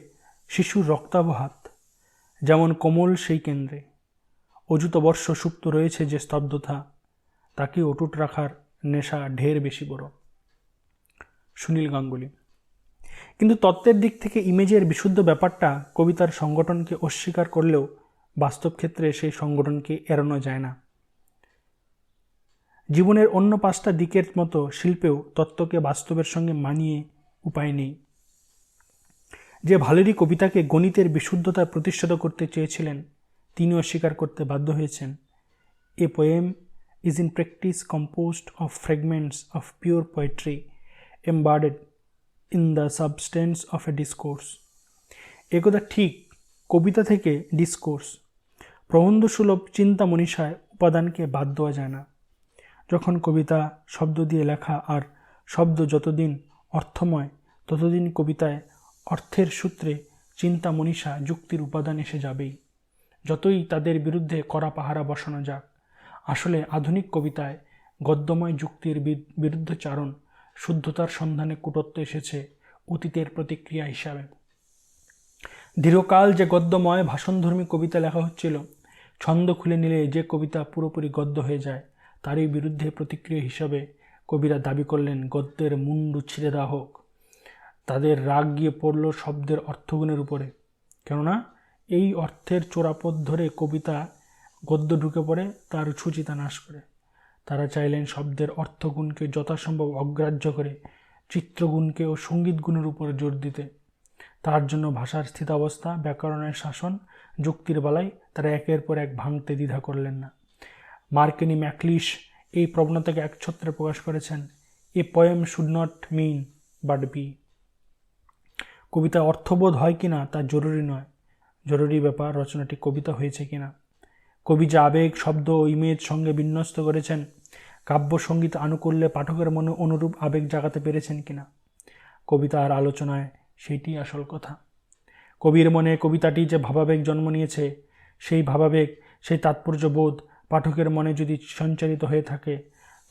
[SPEAKER 1] শিশুর রক্তাভ হাত, যেমন কোমল সেই কেন্দ্রে অযুত বর্ষ সুপ্ত রয়েছে যে স্তব্ধতা, তাকে অটুট রাখার নেশা ঢের বেশি বড়। সুনীল গাঙ্গুলি। কিন্তু তত্ত্বের দিক থেকে ইমেজের বিশুদ্ধ ব্যাপারটা কবিতার সংগঠনকে অস্বীকার করলেও বাস্তব ক্ষেত্রে সেই সংগঠনকে এড়ানো যায় না। জীবনের অন্য 5টা দিকের মতো শিল্পেও তত্ত্বকে বাস্তবের সঙ্গে মানিয়ে উপায় নেই। যে ভালেরি কবিতাকে গণিতের বিশুদ্ধতা প্রতিষ্ঠিত করতে চেয়েছিলেন, তিনি অস্বীকার করতে বাধ্য হয়েছেন। A poem is in practice composed of fragments of pure poetry embodied in the substance of a discourse. একথা ঠিক, কবিতা থেকে ডিসকোর্স, প্রবন্ধসুলভ চিন্তা মনীষায় উপাদানকে বাদ দেওয়া যায় না। যখন কবিতা শব্দ দিয়ে লেখা, আর শব্দ যতদিন অর্থময় ততদিন কবিতায় অর্থের সূত্রে চিন্তা মনীষা যুক্তির উপাদান এসে যাবেই, যতই তাদের বিরুদ্ধে কড়া পাহারা বসানো যাক। আসলে আধুনিক কবিতায় গদ্যময় যুক্তির বিরুদ্ধচারণ, শুদ্ধতার সন্ধানে কূটত্ব এসেছে অতীতের প্রতিক্রিয়া হিসাবে। দীর্ঘকাল যে গদ্যময় ভাষণধর্মী কবিতা লেখা হচ্ছিল, ছন্দ খুলে নিলে যে কবিতা পুরোপুরি গদ্য হয়ে যায়, তারই বিরুদ্ধে প্রতিক্রিয়া হিসাবে কবিরা দাবি করলেন গদ্যের মুন্ডু ছিঁড়ে দেওয়া হোক। তাদের রাগ গিয়ে পড়ল শব্দের অর্থগুণের উপরে, কেননা এই অর্থের চোরাপথ ধরে কবিতা গদ্য ঢুকে পড়ে তার সুচিতা নাশ করে। তারা চাইলেন শব্দের অর্থগুণকে যথাসম্ভব অগ্রাহ্য করে চিত্রগুণকে ও সঙ্গীত গুণের উপর জোর দিতে। তার জন্য ভাষার স্থিতাবস্থা, ব্যাকরণের শাসন, যুক্তির বালাই তারা একের পর এক ভাঙতে দ্বিধা করলেন না। মার্কিনি ম্যাকলিশ এই প্রবণতাকে একছত্রে প্রকাশ করেছেন। A poem should not mean but be. কবিতায় অর্থবোধ হয় কিনা তা জরুরি নয়, জরুরি ব্যাপার রচনাটি কবিতা হয়েছে কিনা। কবি যে আবেগ, শব্দ ও ইমেজ সঙ্গে বিন্যস্ত করেছেন, কাব্য সঙ্গীত আনুকূল্যে পাঠকের মনে অনুরূপ আবেগ জাগাতে পেরেছেন কিনা। কবিতা আর আলোচনায় সেইটি আসল কথা। কবির মনে কবিতাটি যে ভাবাবেগ জন্ম নিয়েছে, সেই ভাবাবেগ, সেই তাৎপর্যবোধ পাঠকের মনে যদি সঞ্চারিত হয়ে থাকে,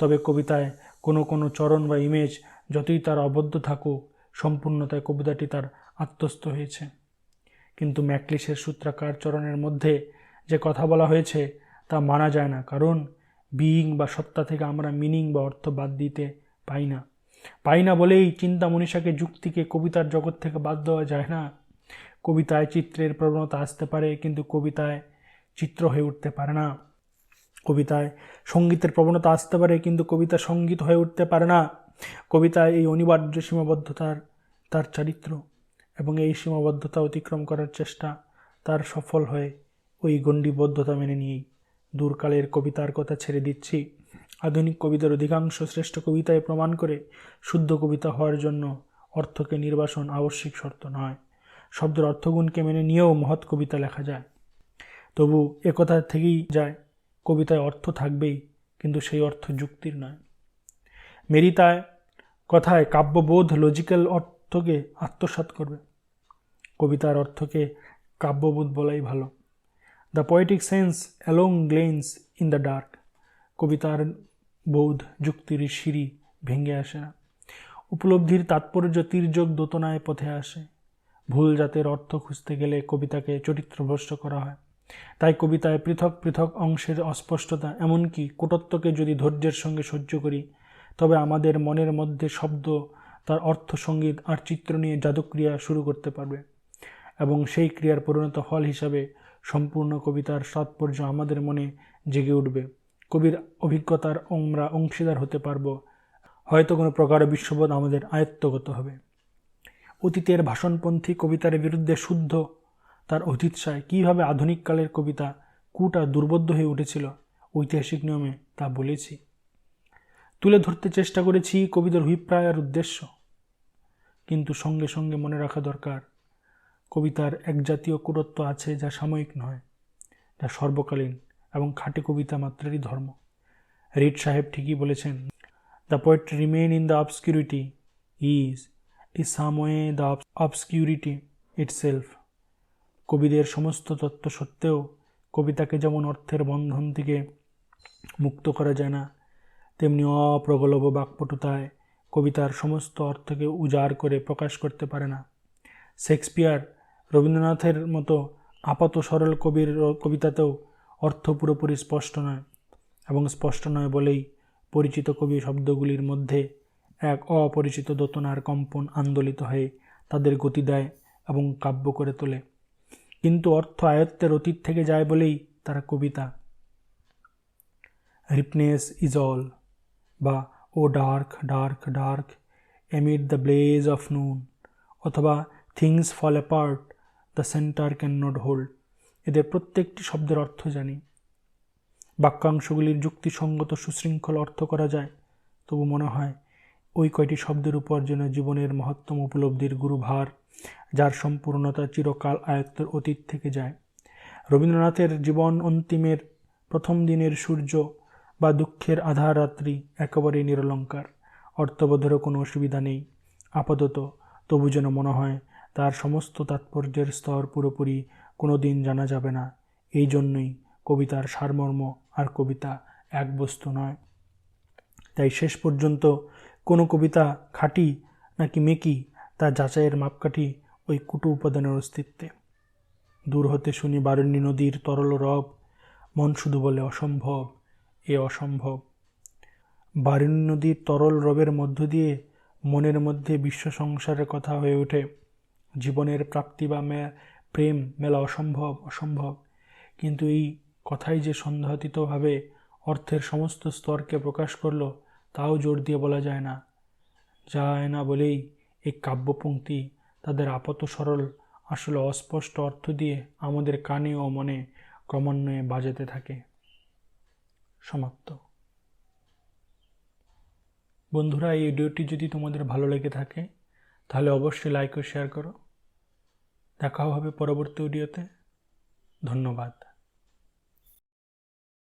[SPEAKER 1] তবে কবিতায় কোনো কোনো চরণ বা ইমেজ যতই তার অবদ্ধ থাকুক, সম্পূর্ণতায় কবিতাটি তার আত্মস্থ হয়েছে। কিন্তু ম্যাকলিসের সূত্রাকার চরণের মধ্যে যে কথা বলা হয়েছে তা মানা যায় না, কারণ বিইং বা সত্তা থেকে আমরা মিনিং বা অর্থ বাদ দিতে পাই না বলেই চিন্তা মনীষাকে, যুক্তিকে কবিতার জগৎ থেকে বাদ দেওয়া যায় না। কবিতায় চিত্রের প্রবণতা আসতে পারে, কিন্তু কবিতায় চিত্র হয়ে উঠতে পারে না। কবিতায় সঙ্গীতের প্রবণতা আসতে পারে, কিন্তু কবিতা সঙ্গীত হয়ে উঠতে পারে না। কবিতায় এই অনিবার্য সীমাবদ্ধতার তার চরিত্র, এবং এই সীমাবদ্ধতা অতিক্রম করার চেষ্টা তার সফল হয়ে ওই গণ্ডিবদ্ধতা মেনে নিয়েই। দূরকালের কবিতার কথা ছেড়ে দিচ্ছি। আধুনিক কবিতার অধিকাংশ শ্রেষ্ঠ কবিতায় প্রমাণ করে শুদ্ধ কবিতা হওয়ার জন্য অর্থকে নির্বাসন আবশ্যিক শর্ত নয়। শব্দের অর্থগুণকে মেনে নিয়েও মহৎ কবিতা লেখা যায়। তবু একথা থেকেই যায়, কবিতায় অর্থ থাকবেই, কিন্তু সেই অর্থ যুক্তির নয়। মেরিতায় কথায় কাব্যবোধ লজিক্যাল অর্থকে আত্মসাৎ করবে। কবিতার অর্থকে কাব্যবোধ বলাই ভালো। The poetic sense along glance in the dark. কবিতার বোধ যুক্তির সিঁড়ি ভেঙে আসে না। উপলব্ধির তাৎপর্য তির্যক দোতনায় পথে আসে। ভুল জাতের অর্থ খুঁজতে গেলে কবিতাকে চরিত্রভ্রষ্ট করা হয়। তাই কবিতায় পৃথক পৃথক অংশের অস্পষ্টতা, এমনকি কটুত্বকে যদি ধৈর্যের সঙ্গে সহ্য করি, তবে আমাদের মনের মধ্যে শব্দ তার অর্থ, সঙ্গীত আর চিত্র নিয়ে জাদুক্রিয়া শুরু করতে পারবে, এবং সেই ক্রিয়ার পরিণত ফল হিসাবে সম্পূর্ণ কবিতার তাৎপর্য আমাদের মনে জেগে উঠবে। কবির অভিজ্ঞতার আমরা অংশীদার হতে পারব, হয়তো কোনো প্রকার বিশ্ববোধ আমাদের আয়ত্তগত হবে। অতীতের ভাষণপন্থী কবিতার বিরুদ্ধে শুদ্ধ তার অধিৎসায় কীভাবে আধুনিককালের কবিতা কুটা দুর্বোধ্য হয়ে উঠেছিল, ঐতিহাসিক নিয়মে তা বলেছি। তুলে ধরতে চেষ্টা করেছি কবিদের অভিপ্রায় আর উদ্দেশ্য। কিন্তু সঙ্গে সঙ্গে মনে রাখা দরকার, কবিতার এক জাতীয় কুটত্ব আছে যা সাময়িক নয়, যা সর্বকালীন এবং খাঁটি কবিতা মাত্রেরই ধর্ম। রিড সাহেব ঠিকই বলেছেন, the poet remain in the obscurity is some way the obscurity itself. কবিদের সমস্ত তত্ত্ব সত্ত্বেও কবিতাকে যেমন অর্থের বন্ধন থেকে মুক্ত করা যায় না, তেমনি অপ্রগলভ বাক্পটুতায় কবিতার সমস্ত অর্থকে উজাড় করে প্রকাশ করতে পারে না। শেক্সপিয়ার, রবীন্দ্রনাথের মতো আপাত সরল কবির কবিতাতেও অর্থ পুরোপুরি স্পষ্ট নয়, এবং স্পষ্ট নয় বলেই পরিচিত কবি শব্দগুলির মধ্যে এক অপরিচিত দোতনার কম্পন আন্দোলিত হয়ে তাদের গতি দেয় এবং কাব্য করে তোলে। কিন্তু অর্থ আয়ত্তের অতীত থেকে যায় বলেই তারা কবিতা। রিপনেস ইজ অল, বা O dark dark dark amid the blaze of noon, অথবা things fall apart the centre can not hold, এদের প্রত্যেকটি শব্দের অর্থ জানি। বাক্যাংশগুলির যুক্তিসঙ্গত সুশৃঙ্খল অর্থ করা যায়, তবু মনে হয় ওই কয়টি শব্দের উপর যেন জীবনের মহত্তম উপলব্ধির গুরুভার, যার সম্পূর্ণতা চিরকাল আয়ত্তের অতীত থেকে যায়। রবীন্দ্রনাথের জীবন অন্তিমের প্রথম দিনের সূর্য বা দুঃখের আধার রাত্রি একেবারেই নিরলঙ্কার, অর্থবোধেরও কোনো অসুবিধা নেই আপাতত, তবু যেন মনে হয় তার সমস্ত তাৎপর্যের স্তর পুরোপুরি কোনো দিন জানা যাবে না। এই জন্যই কবিতার সারমর্ম আর কবিতা এক বস্তু নয়। তাই শেষ পর্যন্ত কোনো কবিতা খাঁটি নাকি মেকি তা যাচাইয়ের মাপকাঠি ওই কুটু উপাদানের অস্তিত্বে। দূর হতে শুনি বারুণী নদীর তরল রব, মন শুধু বলে অসম্ভব, এ অসম্ভব। বারুণী নদীর তরল রবের মধ্য দিয়ে মনের মধ্যে বিশ্ব সংসারের কথা হয়ে ওঠে। জীবনের প্রাপ্তি বা প্রেম মেলা অসম্ভব অসম্ভব, কিন্তু এই কথাই যে সন্দেহাতীতভাবে অর্থের সমস্ত স্তরকে প্রকাশ করলো, তাও জোর দিয়ে বলা যায় না বলেই এই কাব্যপংক্তি তাদের আপাত সরল আসলে অস্পষ্ট অর্থ দিয়ে আমাদের কানে ও মনে ক্রমান্বয়ে বাজাতে থাকে। সমাপ্ত। বন্ধুরা, এই ভিডিওটি যদি তোমাদের ভালো লেগে থাকে তাহলে অবশ্যই লাইক ও শেয়ার করো। দেখা হবে পরবর্তী ভিডিওতে। ধন্যবাদ।